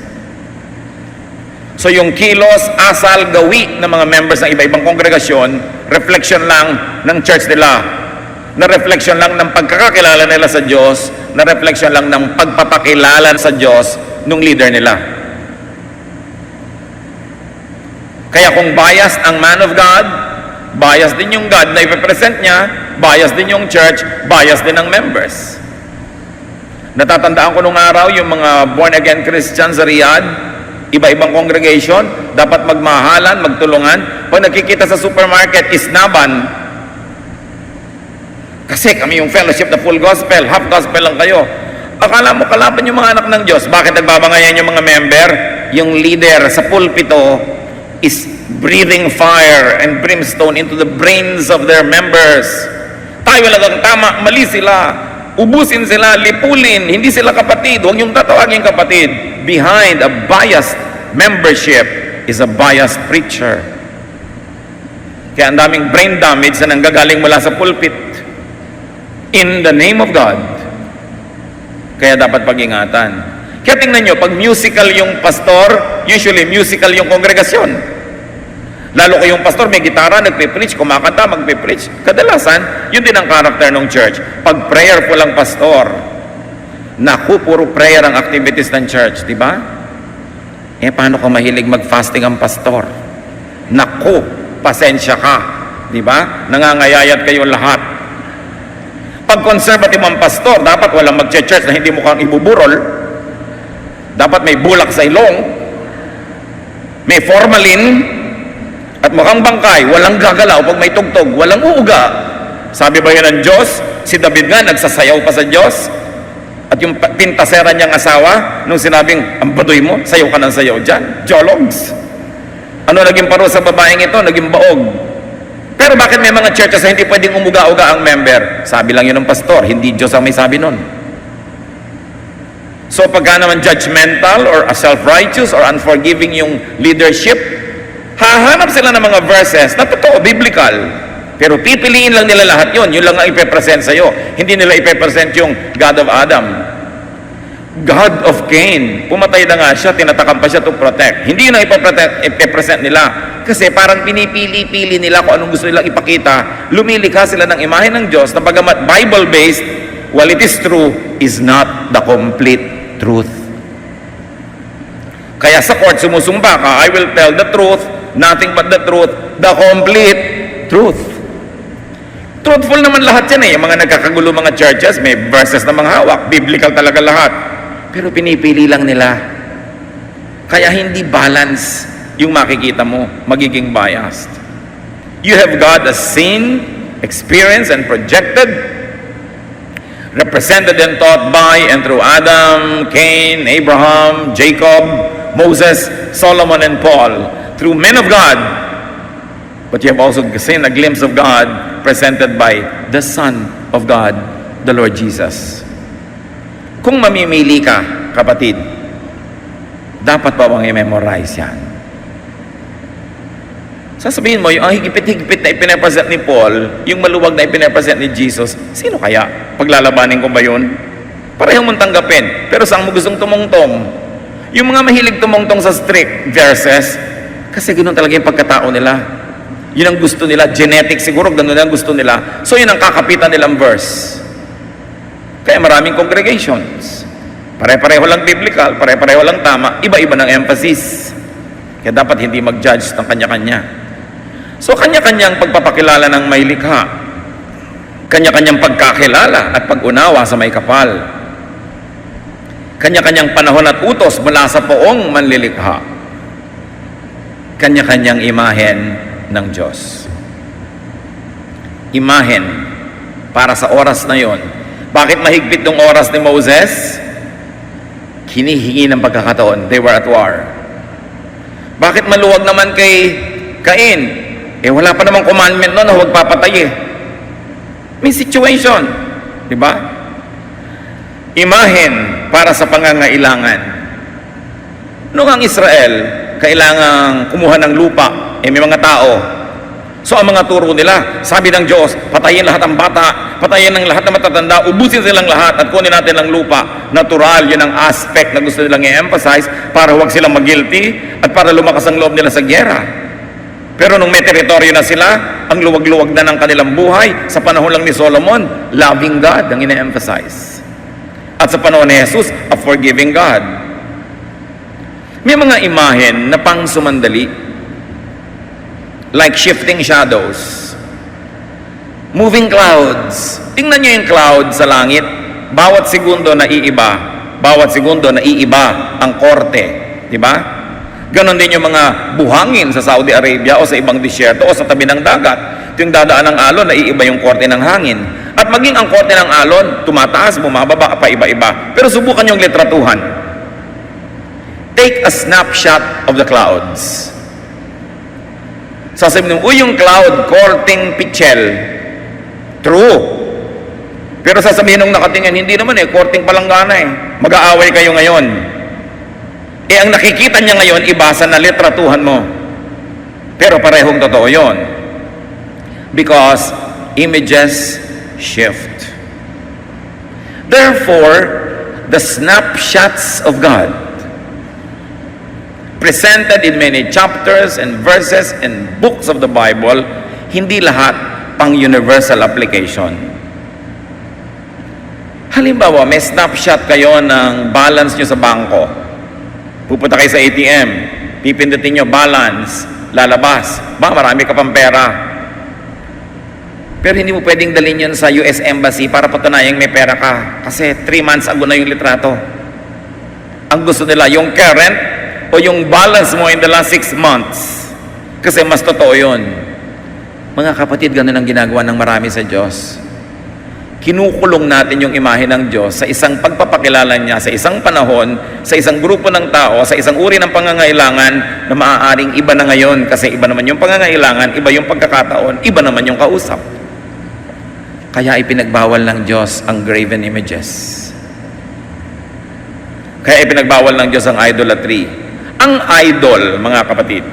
So yung kilos, asal, gawi ng mga members ng iba-ibang kongregasyon, reflection lang ng church nila, na reflection lang ng pagkakakilala nila sa Diyos, na reflection lang ng pagpapakilala sa Diyos ng leader nila. Kaya kung biased ang man of God, biased din yung God na ipipresent niya, biased din yung church, biased din ang members. Natatandaan ko nung araw yung mga born-again Christians sa Riyadh, iba-ibang congregation, dapat magmahalan, magtulungan. Pag nakikita sa supermarket, isnaban. Kasi kami yung fellowship na full gospel, half gospel lang kayo. Akala mo kalaban yung mga anak ng Diyos. Bakit nagbabangayan yung mga member? Yung leader sa pulpito is breathing fire and brimstone into the brains of their members. Tayo lang ang tama, mali sila. Ubusin sila, lipulin, hindi sila kapatid. Huwag yung tatawagin kapatid. Behind a biased membership is a biased preacher. Kaya ang daming brain damage na nanggagaling mula sa pulpit in the name of God. Kaya dapat pag-ingatan. Kaya tingnan nyo, pag musical yung pastor, usually musical yung kongregasyon. Lalo ko yung pastor, may gitara, nagpe-preach, kumakanta, magpe-preach. Kadalasan, yun din ang karakter ng church. Pag prayerful ang pastor, naku, puro prayer ang activities ng church, di ba? Eh, paano kung mahilig mag-fasting ang pastor? Naku, pasensya ka, di ba? Nangangayayat kayo lahat. Pag conservative ang pastor, dapat walang mag-church na hindi mukhang ibuburol. Dapat may bulak sa ilong, may formalin, at mukhang bangkay, walang gagalaw pag may tugtog, walang uuga. Sabi ba yun ng Diyos? Si David nga, nagsasayaw pa sa Diyos. At yung pintasera niyang asawa, nung sinabing, ang baduy mo, sayaw ka ng sayaw dyan. Jologs. Ano naging paro sa babaeng ito? Naging baog. Pero bakit may mga churches na hindi pwedeng umuga-uga ang member? Sabi lang yun ng pastor, hindi Diyos ang may sabi nun. So pagka naman judgmental or self-righteous or unforgiving yung leadership, hahanap sila ng mga verses na totoo, biblical. Pero pipiliin lang nila lahat yun. Yun lang ang ipepresent sa'yo. Hindi nila ipepresent yung God of Adam. God of Cain. Pumatay na nga siya, tinatakam pa siya to protect. Hindi yun ang ipepresent nila. Kasi parang pinipili-pili nila kung anong gusto nilang ipakita. Lumilikha sila ng imahe ng Diyos na bagamat Bible-based, while it is true, is not the complete truth. Kaya sa court, sumusumba ka, I will tell the truth, nothing but the truth, the complete truth. Truthful naman lahat yan eh. Yung mga nagkakagulo mga churches, may verses na mga hawak. Biblical talaga lahat. Pero pinipili lang nila. Kaya hindi balance yung makikita mo. Magiging biased. You have God as seen, experienced, and projected, represented and taught by and through Adam, Cain, Abraham, Jacob, Moses, Solomon, and Paul. Through men of God, but you have also seen a glimpse of God presented by the Son of God, the Lord Jesus. Kung mamimili ka, kapatid, dapat pa bang i-memorize yan? Sasabihin mo, yung higpit-higpit na ipinapresent ni Paul, yung maluwag na ipinapresent ni Jesus, sino kaya? Paglalabanin ko ba yun? Parehong mong tanggapin. Pero saan mo gustong tumungtong? Yung mga mahilig tumungtong sa strict verses, kasi ganoon talaga yung pagkatao nila. Yun ang gusto nila. Genetic siguro, ganoon ang gusto nila. So yun ang kakapitan nilang verse. Kaya maraming congregations. Pare-pareho lang biblical, pare-pareho lang tama, iba-iba ng emphasis. Kaya dapat hindi mag-judge ng kanya-kanya. So kanya-kanyang pagpapakilala ng may likha. Kanya-kanyang pagkakilala at pag-unawa sa may kapal. Kanya-kanyang panahon at utos mula sa poong manlilikha. Kanya-kanyang imahen ng Diyos. Imahen para sa oras na yon. Bakit mahigpit ng oras ni Moses? Hinihingi ng pagkakataon. They were at war. Bakit maluwag naman kay Cain? Wala pa namang commandment noon na huwag papatay eh. May situation. Diba? Imahen para sa pangangailangan. Noong ang Israel, kailangang kumuha ng lupa, may mga tao. So ang mga turo nila, sabi ng Diyos, patayin lahat ng bata, patayin ng lahat ng matatanda, ubusin silang lahat at kunin natin ang lupa. Natural, yun ang aspect na gusto nilang i-emphasize para huwag silang mag-guilty at para lumakas ang loob nila sa gyera. Pero nung may teritoryo na sila, ang luwag-luwag na ng kanilang buhay, sa panahon lang ni Solomon, loving God ang ina-emphasize. At sa panahon ni Jesus, a forgiving God. May mga imahen na pang sumandali, like shifting shadows, moving clouds. Tingnan nyo yung cloud sa langit, bawat segundo naiiba ang korte, di ba? Ganon din yung mga buhangin sa Saudi Arabia o sa ibang disyerto o sa tabi ng dagat. Ito yung dadaan ng alon, naiiba yung korte ng hangin. At maging ang korte ng alon, tumataas, bumababa, paiba-iba. Pero subukan yung litratuhan. Take a snapshot of the clouds. Sasabihin mo, yung cloud, korteng pichel. True. Pero sasabihin nung nakatingin, hindi naman korteng palanggana Mag-aaway kayo ngayon. Ang nakikita niya ngayon, ibasa na litratuhan mo. Pero parehong totoo yon. Because images shift. Therefore, the snapshots of God presented in many chapters and verses and books of the Bible, hindi lahat pang universal application. Halimbawa, may snapshot kayo ng balance nyo sa bangko. Pupunta kayo sa ATM, pipindutin nyo balance, lalabas, marami ka pang pera. Pero hindi mo pwedeng dalhin yun sa US Embassy para patunayang may pera ka. Kasi 3 months ago na yung litrato. Ang gusto nila, yung current o yung balance mo in the last 6 months. Kasi mas totoo yun. Mga kapatid, ganun ang ginagawa ng marami sa Diyos. Kinukulong natin yung imahe ng Diyos sa isang pagpapakilala niya, sa isang panahon, sa isang grupo ng tao, sa isang uri ng pangangailangan na maaaring iba na ngayon kasi iba naman yung pangangailangan, iba yung pagkakataon, iba naman yung kausap. Kaya ipinagbawal ng Diyos ang graven images. Kaya ipinagbawal ng Diyos ang idolatry. Ang idol, mga kapatid,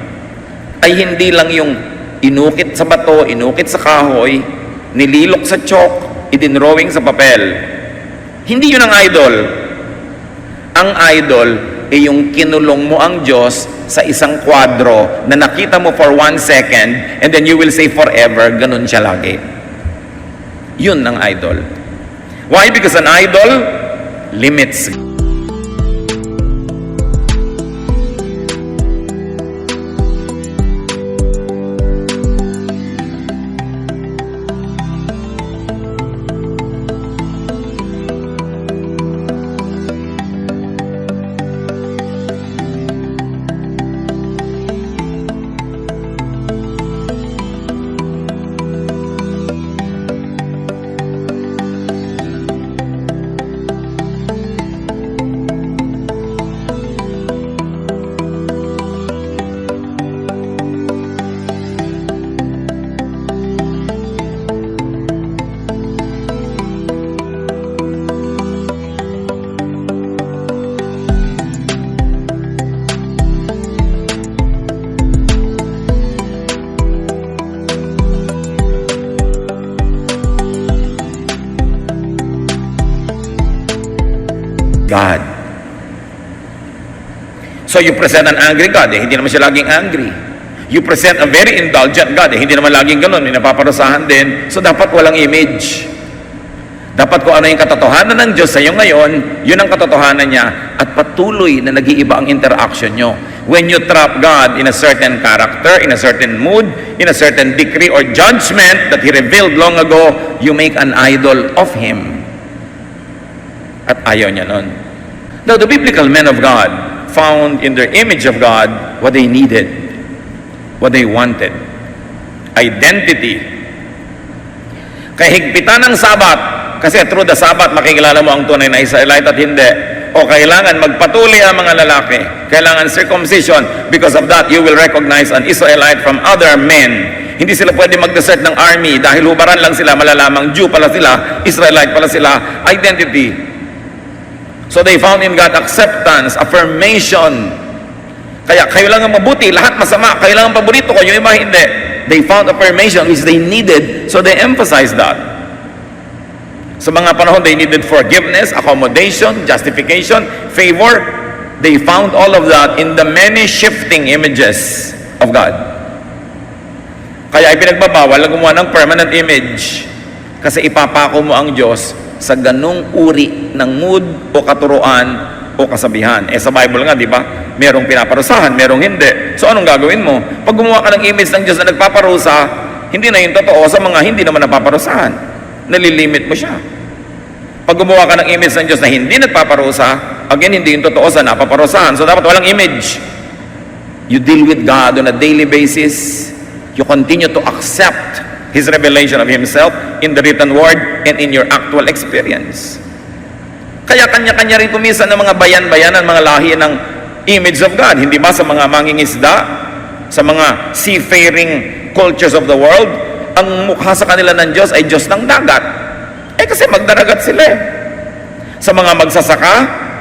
ay hindi lang yung inukit sa bato, inukit sa kahoy, nililok sa chalk, idinrawing sa papel. Hindi yun ang idol. Ang idol ay yung kinulong mo ang Diyos sa isang kwadro na nakita mo for 1 second and then you will say forever, ganun siya lagi. Yun ang idol. Why? Because an idol limits. God. So you present an angry God, hindi naman siya laging angry. You present a very indulgent God, hindi naman laging ganun, may napaparusahan din. So dapat walang image. Dapat kung ano yung katotohanan ng Diyos sa iyo ngayon, yun ang katotohanan niya at patuloy na nag-iiba ang interaction nyo. When you trap God in a certain character, in a certain mood, in a certain decree or judgment that He revealed long ago, you make an idol of Him. At ayaw niya nun. Now, the biblical men of God found in their image of God what they needed, what they wanted. Identity. Kahigpitan ng Sabat, kasi through the Sabat, makikilala mo ang tunay na Israelite at hindi. O kailangan magpatuloy ang mga lalaki. Kailangan circumcision. Because of that, you will recognize an Israelite from other men. Hindi sila pwede mag-desert ng army dahil hubaran lang sila, malalamang Jew pala sila, Israelite pala sila. Identity. So they found in God acceptance, affirmation. Kaya kayo lang ang mabuti, lahat masama, kayo lang ang paborito ko, yung iba hindi. they found affirmation which they needed, so they emphasized that. Sa mga panahon, they needed forgiveness, accommodation, justification, favor. They found all of that in the many shifting images of God. Kaya ipinagbabawal na gumawa ng permanent image kasi ipapako mo ang Diyos sa ganung uri ng mood o katuruan o kasabihan. Sa Bible nga, di ba? Merong pinaparusahan, merong hindi. So anong gagawin mo? Pag gumawa ka ng image ng Diyos na nagpaparusa, hindi na yung totoo sa mga hindi naman napaparusahan. Nalilimit mo siya. Pag gumawa ka ng image ng Diyos na hindi nagpaparusa, again, hindi yung totoo sa napaparusahan. So dapat walang image. You deal with God on a daily basis. You continue to accept His revelation of Himself in the written word and in your actual experience. Kaya kanya-kanya rin kumisan ng mga bayan-bayanan, mga lahi ng image of God. Hindi ba sa mga mangingisda, sa mga seafaring cultures of the world, ang mukha sa kanila ng Diyos ay Diyos ng dagat. Kasi magdaragat sila eh. Sa mga magsasaka,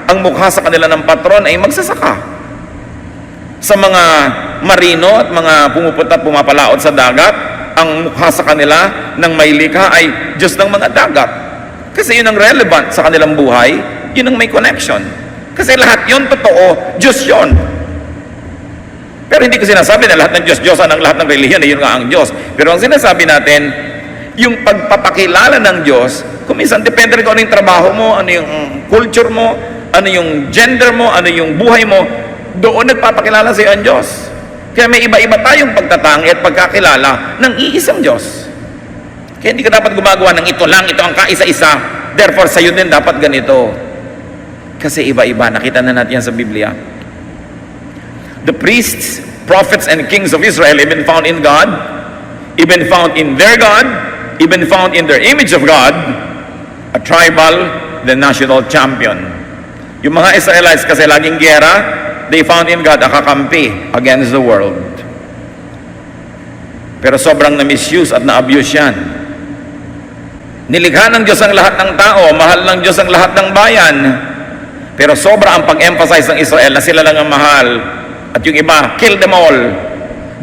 ang mukha sa kanila ng patron ay magsasaka. Sa mga marino at mga pumupunta at pumapalaot sa dagat, ang mukha sa kanila ng may likha ay Diyos ng mga dagat. Kasi yun ang relevant sa kanilang buhay, yun ang may connection. Kasi lahat yun totoo, Diyos yun. Pero hindi ko sinasabi na lahat ng Diyos-Diyosan ang lahat ng relihiyon, yun nga ang Diyos. Pero ang sinasabi natin, yung pagpapakilala ng Diyos, kung minsan depende rin kung ano yung trabaho mo, ano yung culture mo, ano yung gender mo, ano yung buhay mo, doon nagpapakilala sa iyo ang Diyos. Kaya may iba-iba tayong pagtatangi at pagkakilala ng iisang Diyos. Kaya hindi ka dapat gumagawa ng ito lang, ito ang kaisa-isa, therefore sa'yo din dapat ganito. Kasi iba-iba, nakita na natin yan sa Biblia. The priests, prophets, and kings of Israel even found in God, even found in their God, even found in their image of God, a tribal, the national champion. Yung mga Israelites kasi laging giyera, they found in God a kakampi against the world. Pero sobrang na-misuse at na-abuse yan. Nilikha ng Diyos ang lahat ng tao, mahal ng Diyos ang lahat ng bayan. Pero sobra ang pag-emphasize ng Israel na sila lang ang mahal. At yung iba, kill them all.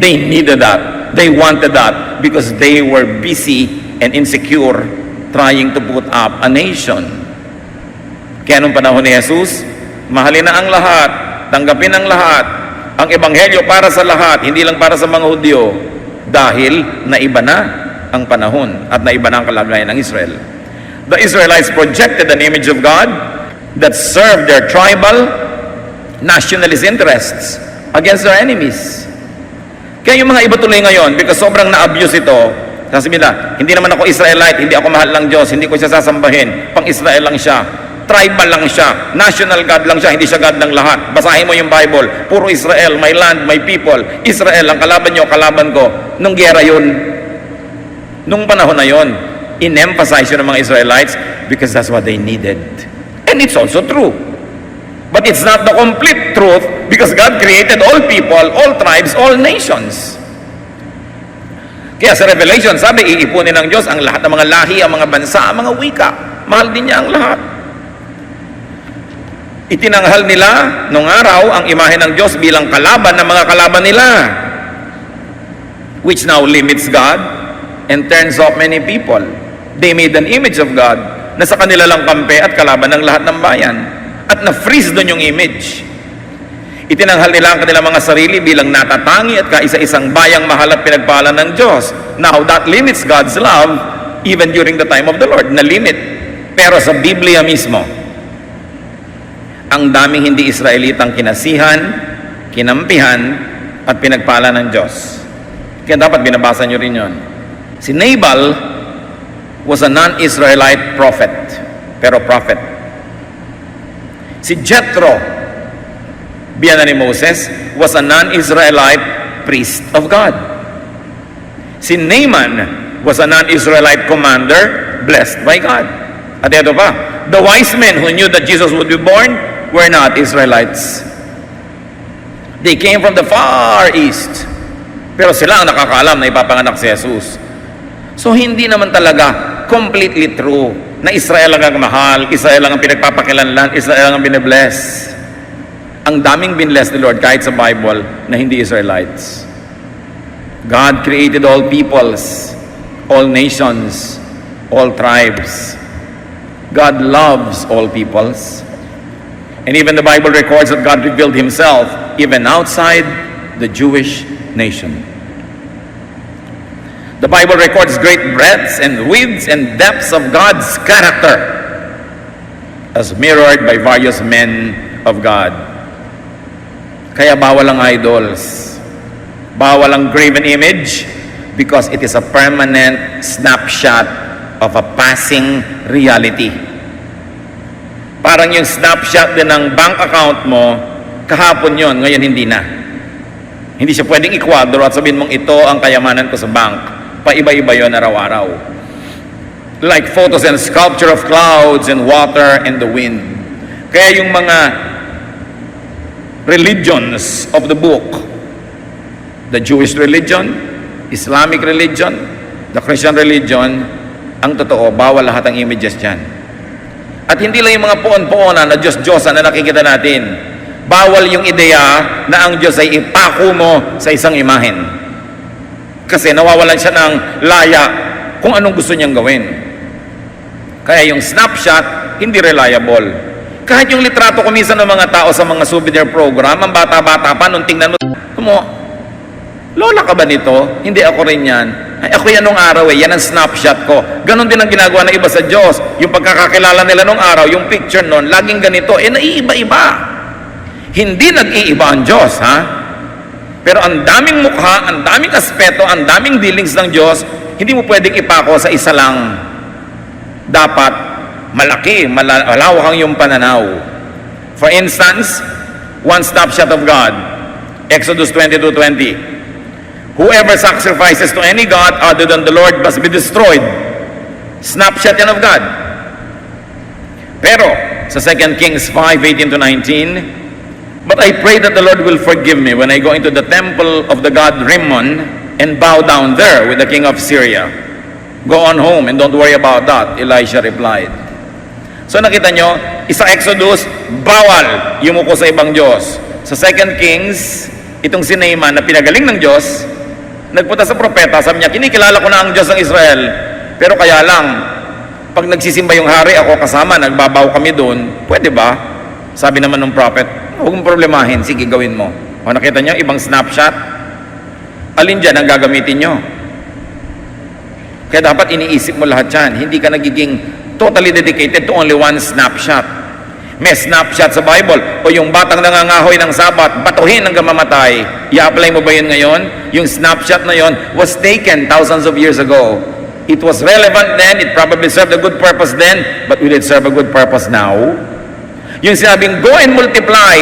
They needed that. They wanted that because they were busy and insecure trying to put up a nation. Kaya nung panahon ni Jesus, mahalin na ang lahat, tanggapin ang lahat, ang ebanghelyo para sa lahat, hindi lang para sa mga Hudyo, dahil naiba na ang panahon at naiba na ang kalagayan ng Israel. The Israelites projected an image of God that served their tribal, nationalist interests against their enemies. Kaya yung mga iba tuloy ngayon, because sobrang na-abuse ito, sabi nila, hindi naman ako Israelite, hindi ako mahal ng Diyos, hindi ko siya sasambahin, pang-Israel lang siya, tribal lang siya, national God lang siya, hindi siya God ng lahat. Basahin mo yung Bible, puro Israel, my land, my people. Israel, ang kalaban nyo, kalaban ko. Nung gera yun, nung panahon na yun, in-emphasize yun ng mga Israelites because that's what they needed. And it's also true. But it's not the complete truth because God created all people, all tribes, all nations. Kaya sa Revelation, sabi, iipunin ng Diyos ang lahat ng mga lahi, ang mga bansa, ang mga wika. Mahal din niya ang lahat. Itinanghal nila nung araw ang imahe ng Diyos bilang kalaban ng mga kalaban nila, which now limits God and turns off many people. They made an image of God na sa kanila lang kampe at kalaban ng lahat ng bayan. At na-freeze doon yung image. Itinanghal nila ang kanilang mga sarili bilang natatangi at kaisa-isang bayang mahal at pinagpala ng Diyos. Now, that limits God's love even during the time of the Lord. Na-limit. Pero sa Biblia mismo, ang daming hindi Israelitang kinasihan, kinampihan, at pinagpala ng Diyos. Kaya dapat binabasa nyo rin yun. Si Nabal was a non-Israelite prophet, pero prophet. Si Jethro, biyanan ni Moses, was a non-Israelite priest of God. Si Naaman was a non-Israelite commander blessed by God. At ito pa, the wise men who knew that Jesus would be born were not Israelites. They came from the far east. Pero sila ang nakakaalam na ipapanganak si Jesus. So hindi naman talaga completely true na Israel lang ang mahal, Israel lang ang pinagpapakilanlan, Israel lang ang binibless. Ang daming binless ni Lord kahit sa Bible na hindi Israelites. God created all peoples, all nations, all tribes. God loves all peoples. And even the Bible records that God revealed himself even outside the Jewish nation. The Bible records great breadths and widths and depths of God's character as mirrored by various men of God. Kaya bawal ang idols. Bawal ang graven image because it is a permanent snapshot of a passing reality. Parang yung snapshot din ng bank account mo, kahapon yon, ngayon hindi na. Hindi siya pwedeng ikwadro at sabihin mong ito ang kayamanan ko sa bank. Paiba-iba yon araw-araw. Like photos and sculpture of clouds and water and the wind. Kaya yung mga religions of the book, the Jewish religion, Islamic religion, the Christian religion, ang totoo, bawal lahat ang images dyan. At hindi lang yung mga poon-poonan na Diyos-Diyosan na nakikita natin. Bawal yung ideya na ang Diyos ay ipako mo sa isang imahen. Kasi nawawalan siya ng laya kung anong gusto niyang gawin. Kaya yung snapshot, hindi reliable. Kahit yung litrato kuminsan ng mga tao sa mga souvenir program, ang bata-bata pa, nung tingnan mo, lola ka ba nito? Hindi, ako rin yan. Ay, ako yan nung araw yan ang snapshot ko. Ganon din ang ginagawa ng iba sa Diyos. Yung pagkakakilala nila nung araw, yung picture nun, laging ganito, naiiba-iba. Hindi nag-iiba ang Diyos, ha? Pero ang daming mukha, ang daming aspeto, ang daming dealings ng Diyos, hindi mo pwedeng ipako sa isa lang. Dapat malaki, malawak ang iyong pananaw. For instance, one snapshot of God, Exodus 22:20. Whoever sacrifices to any god other than the Lord must be destroyed. Snapshot yan of God. Pero, sa 2 Kings 5:18-19, but I pray that the Lord will forgive me when I go into the temple of the god Rimmon and bow down there with the king of Syria. Go on home and don't worry about that, Elisha replied. So nakita nyo, isa Exodus, bawal yumuko sa ibang Diyos. Sa 2 Kings, itong si Naaman na pinagaling ng Diyos, nagpunta sa propeta, sabi niya, kinikilala ko na ang Diyos ng Israel, pero kaya lang, pag nagsisimba yung hari, ako kasama, nagbabaw kami doon, pwede ba? Sabi naman ng prophet, huwag mong problemahin, sige gawin mo. O nakita niyo, ibang snapshot? Alin dyan ang gagamitin nyo? Kaya dapat iniisip mo lahat yan. Hindi ka nagiging totally dedicated to only one snapshot. May snapshot sa Bible. O yung batang nangangahoy ng Sabat, batuhin hanggang mamatay. I-apply mo ba yun ngayon? Yung snapshot na yun was taken thousands of years ago. It was relevant then, it probably served a good purpose then, but will it serve a good purpose now? Yung sinabing, go and multiply.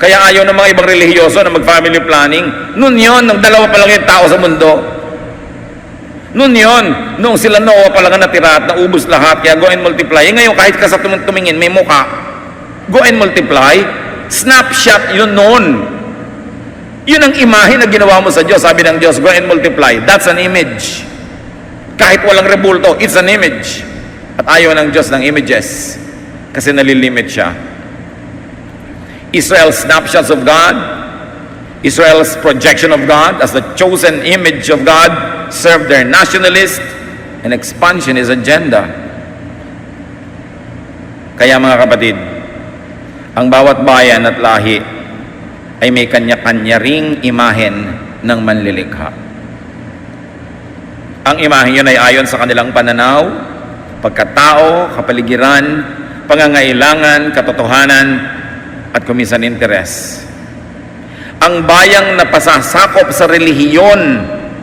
Kaya ayaw ng mga ibang relihiyoso na mag-family planning. Noon yun, nang dalawa pa lang yung tao sa mundo. Noon yun, noong sila Noah pa lang natira at naubos lahat, kaya go and multiply. Ngayon, kahit ka sa tumingin, may muka. Go and multiply. Snapshot yun noon. Yun ang imahe na ginawa mo sa Diyos. Sabi ng Diyos, go and multiply. That's an image. Kahit walang rebulto, it's an image. At ayaw ng Diyos ng images. Kasi nalilimit siya. Israel's snapshots of God, Israel's projection of God as the chosen image of God served their nationalist and expansionist agenda. Kaya mga kapatid, ang bawat bayan at lahi ay may kanya-kanya ring imahen ng manlilikha. Ang imahen yun ay ayon sa kanilang pananaw, pagkatao, kapaligiran, pangangailangan, katotohanan, at kuminsan interes. Ang bayang napasasakop sa relihiyon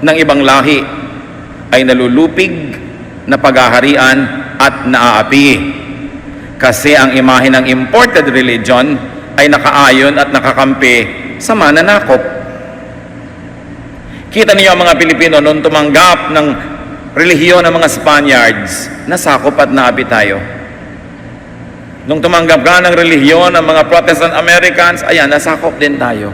ng ibang lahi ay nalulupig na paghaharian at naaapi. Kasi ang imahe ng imported religion ay nakaayon at nakakampi sa mananakop. Kita niyo ang mga Pilipino noong tumanggap ng relihiyon ng mga Spaniards, nasakop at naapi tayo. Nung tumanggap ka ng relihiyon ng mga Protestant Americans, ayan, nasakop din tayo.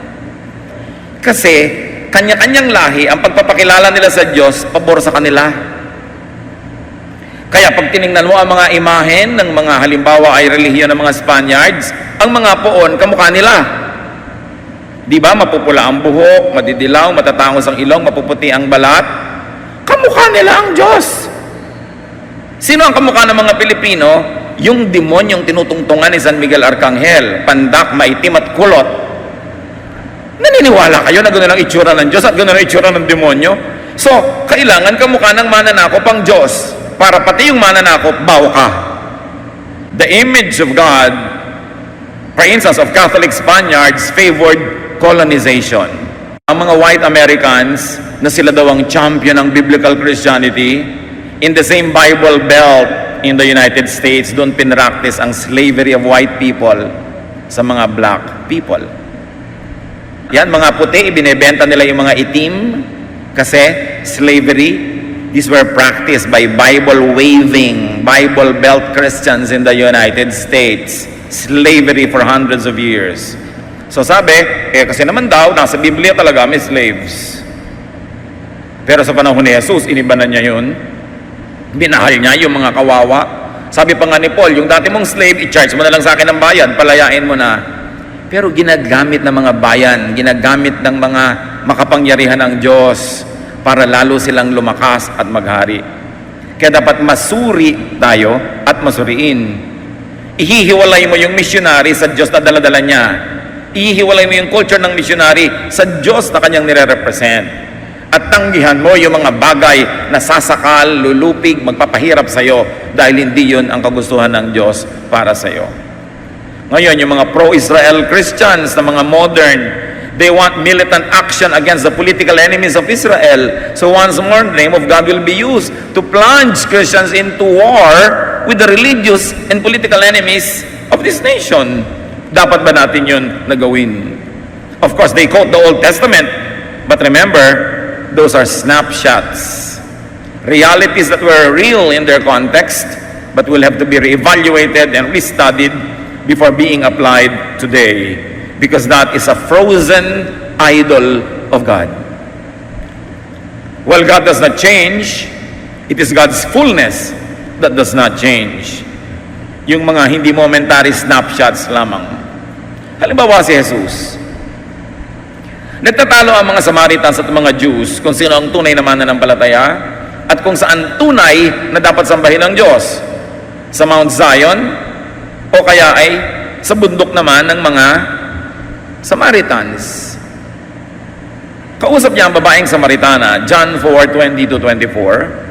Kasi, kanya-kanyang lahi, ang pagpapakilala nila sa Diyos, pabor sa kanila. Kaya pag tiningnan mo ang mga imahen ng mga halimbawa ay relihiyon ng mga Spaniards, ang mga poon, kamukha nila. Di ba, mapupula ang buhok, madidilaw, matatangos ang ilong, mapuputi ang balat. Kamukha nila ang Diyos. Sino ang kamukha ng mga Pilipino? Yung demonyong tinutungtungan ni San Miguel Arcangel, pandak, maitim at kulot. Naniniwala kayo na gano'n ang itsura ng Diyos at gano'n ang itsura ng demonyo? So, kailangan kamukha ng mananakop ang Diyos para pati yung mananakop, baw ka. The image of God, for instance, of Catholic Spaniards, favored colonization. Ang mga white Americans na sila daw ang champion ng biblical Christianity, in the same Bible Belt in the United States, doon pinractice ang slavery of white people sa mga black people. Yan, mga puti, ibinebenta nila yung mga itim kasi slavery. These were practiced by Bible-waving, Bible Belt Christians in the United States. Slavery for hundreds of years. So sabi, kasi naman daw, nasa Biblia talaga may slaves. Pero sa panahon ni Jesus, iniba na niya yun. Binahal niya yung mga kawawa. Sabi pa nga ni Paul, yung dati mong slave, i-charge mo na lang sa akin ng bayan, palayain mo na. Pero ginagamit ng mga bayan, ginagamit ng mga makapangyarihan ng Diyos para lalo silang lumakas at maghari. Kaya dapat masuri tayo at masuriin. Ihihiwalay mo yung missionary sa Diyos na daladala niya. Ihihiwalay mo yung culture ng missionary sa Diyos na kanyang nire-represent. At tanggihan mo yung mga bagay na sasakal, lulupig, magpapahirap sa'yo dahil hindi yun ang kagustuhan ng Diyos para sa'yo. Ngayon, yung mga pro-Israel Christians na mga modern, they want militant action against the political enemies of Israel. So once more, the name of God will be used to plunge Christians into war with the religious and political enemies of this nation. Dapat ba natin yun nagawin? Of course, they quote the Old Testament, but remember, those are snapshots. Realities that were real in their context, but will have to be reevaluated and restudied before being applied today. Because that is a frozen idol of God. Well, God does not change. It is God's fullness that does not change. Yung mga hindi momentary snapshots lamang. Halimbawa si Jesus. Nagtatalo ang mga Samaritans at mga Jews kung sino ang tunay na mananampalataya at kung saan tunay na dapat sambahin ng Diyos. Sa Mount Zion o kaya ay sa bundok naman ng mga Samaritans. Kausap niya ang babaeng Samaritana, John 4:20-24.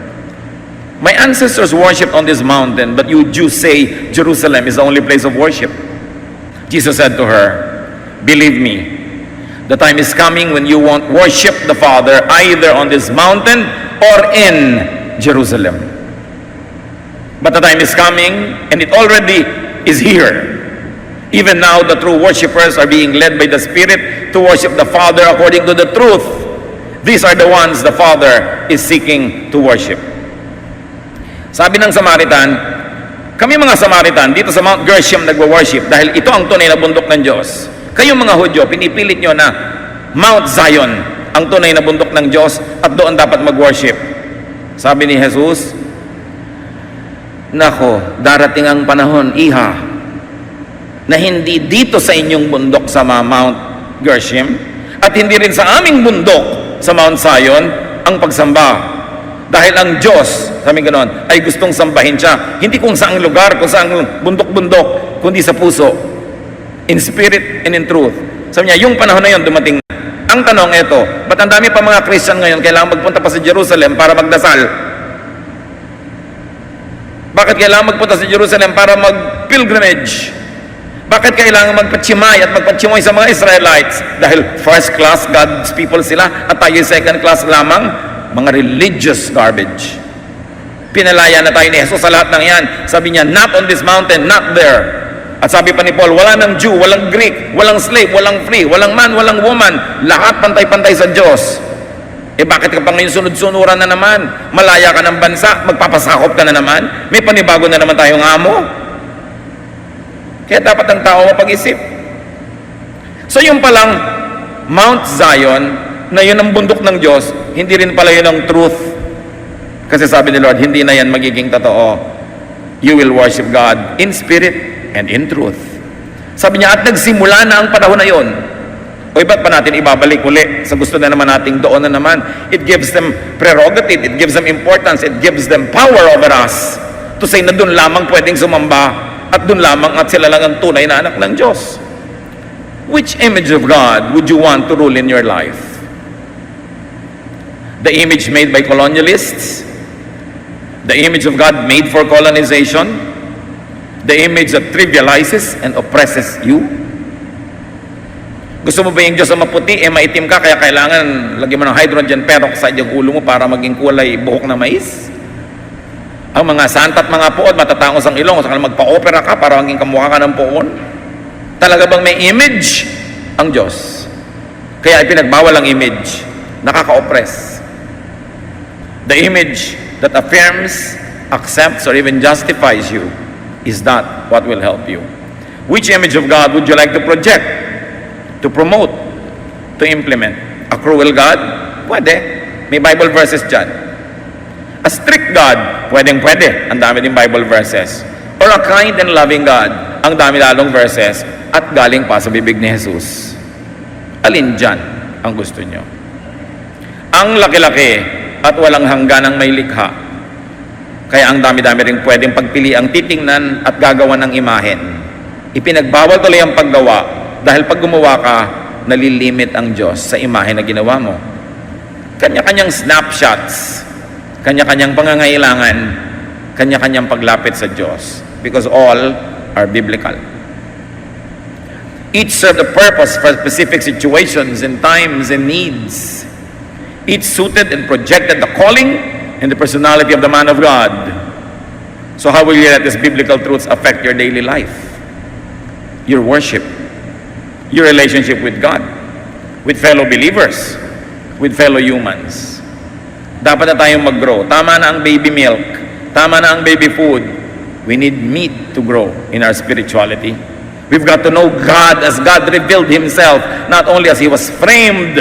My ancestors worshipped on this mountain, but you Jews say Jerusalem is the only place of worship. Jesus said to her, believe me, the time is coming when you won't worship the Father either on this mountain or in Jerusalem. But the time is coming, and it already is here. Even now, the true worshipers are being led by the Spirit to worship the Father according to the truth. These are the ones the Father is seeking to worship. Sabi ng Samaritan, kami mga Samaritan dito sa Mount Gerizim nagwo-worship dahil ito ang tunay na bundok ng Diyos. Kayong mga Hudyo, pinipilit nyo na Mount Zion ang tunay na bundok ng Diyos at doon dapat mag-worship. Sabi ni Jesus, nako, darating ang panahon, iha, na hindi dito sa inyong bundok sa Mount Gerizim at hindi rin sa aming bundok sa Mount Zion ang pagsamba. Dahil ang Diyos, sabi ganoon, ay gustong sambahin siya. Hindi kung saang lugar, kung saang bundok-bundok, kundi sa puso. In spirit and in truth. Sabi niya, yung panahon na yun dumating na. Ang tanong ito, ba't ang dami pa mga Christian ngayon kailangan magpunta pa sa Jerusalem para magdasal? Bakit kailangan magpunta sa Jerusalem para mag-pilgrimage? Bakit kailangan magpatsimay at magpatsimay sa mga Israelites? Dahil first class God's people sila at tayo second class lamang? Mga religious garbage. Pinalaya na tayo ni Jesus sa lahat ng yan. Sabi niya, not on this mountain, not there. At sabi pa ni Paul, wala ng Jew, walang Greek, walang slave, walang free, walang man, walang woman. Lahat pantay-pantay sa Diyos. Bakit ka pa ngayon sunod-sunuran na naman? Malaya ka ng bansa, magpapasakop ka na naman? May panibago na naman tayong amo? Kaya dapat ang tao mapag-isip. So yung palang Mount Zion, na yun ang bundok ng Diyos, hindi rin pala yun ang truth. Kasi sabi ni Lord, hindi na yan magiging totoo. You will worship God in spirit and in truth. Sabi niya, at nagsimula na ang panahon na yun. O ba't pa natin ibabalik uli sa gusto na naman nating doon na naman? It gives them prerogative, it gives them importance, it gives them power over us to say na doon lamang pwedeng sumamba at doon lamang at sila lang ang tunay na anak ng Diyos. Which image of God would you want to rule in your life? The image made by colonialists? The image of God made for colonization? The image that trivializes and oppresses you? Gusto mo ba yung Diyos na maputi, maitim ka, kaya kailangan lagyan mo ng hydrogen peroxide yung ulo mo para maging kulay buhok na mais? Ang mga santa at mga puod, matatangos ang ilong, saka magpa-opera ka para maging kamukha ka ng puon? Talaga bang may image ang Diyos? Kaya ipinagbawal ang image, nakaka-oppress. The image that affirms, accepts, or even justifies you is that what will help you. Which image of God would you like to project, to promote, to implement? A cruel God? Pwede. May Bible verses dyan. A strict God? Pwedeng-pwede. Ang dami din Bible verses. Or a kind and loving God? Ang dami lalong verses at galing pa sa bibig ni Jesus. Alin dyan ang gusto nyo? Ang laki-laki at walang hangganang may likha. Kaya ang dami-dami rin pwedeng pagpili ang titingnan at gagawa ng imahen. Ipinagbawal tuloy ang paggawa dahil pag gumawa ka, nalilimit ang Diyos sa imahe na ginawa mo. Kanya-kanyang snapshots, kanya-kanyang pangangailangan, kanya-kanyang paglapit sa Diyos. Because all are biblical. Each serve a purpose for specific situations and times and needs. Each suited and projected the calling and the personality of the man of God. So how will you let these biblical truths affect your daily life? Your worship, your relationship with God, with fellow believers, with fellow humans. Dapat na tayong mag-grow. Tama na ang baby milk. Tama na ang baby food. We need meat to grow in our spirituality. We've got to know God as God revealed Himself, not only as He was framed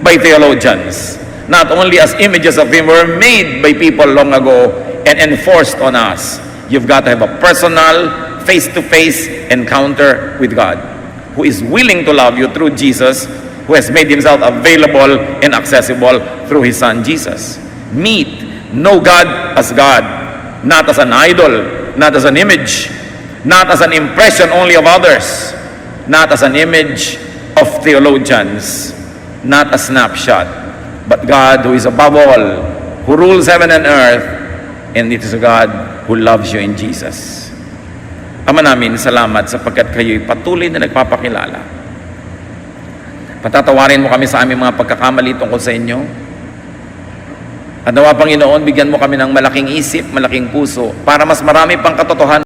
by theologians, not only as images of Him were made by people long ago and enforced on us. You've got to have a personal, face-to-face encounter with God, who is willing to love you through Jesus, who has made Himself available and accessible through His Son, Jesus. Meet, know God as God, not as an idol, not as an image, not as an impression only of others, not as an image of theologians, not a snapshot, but God who is above all, who rules heaven and earth, and it is a God who loves you in Jesus. Ama namin, salamat sapagkat kayo'y patuloy na nagpapakilala. Patatawarin mo kami sa aming mga pagkakamali tungkol sa inyo. At nawa, Panginoon, bigyan mo kami ng malaking isip, malaking puso, para mas marami pang katotohanan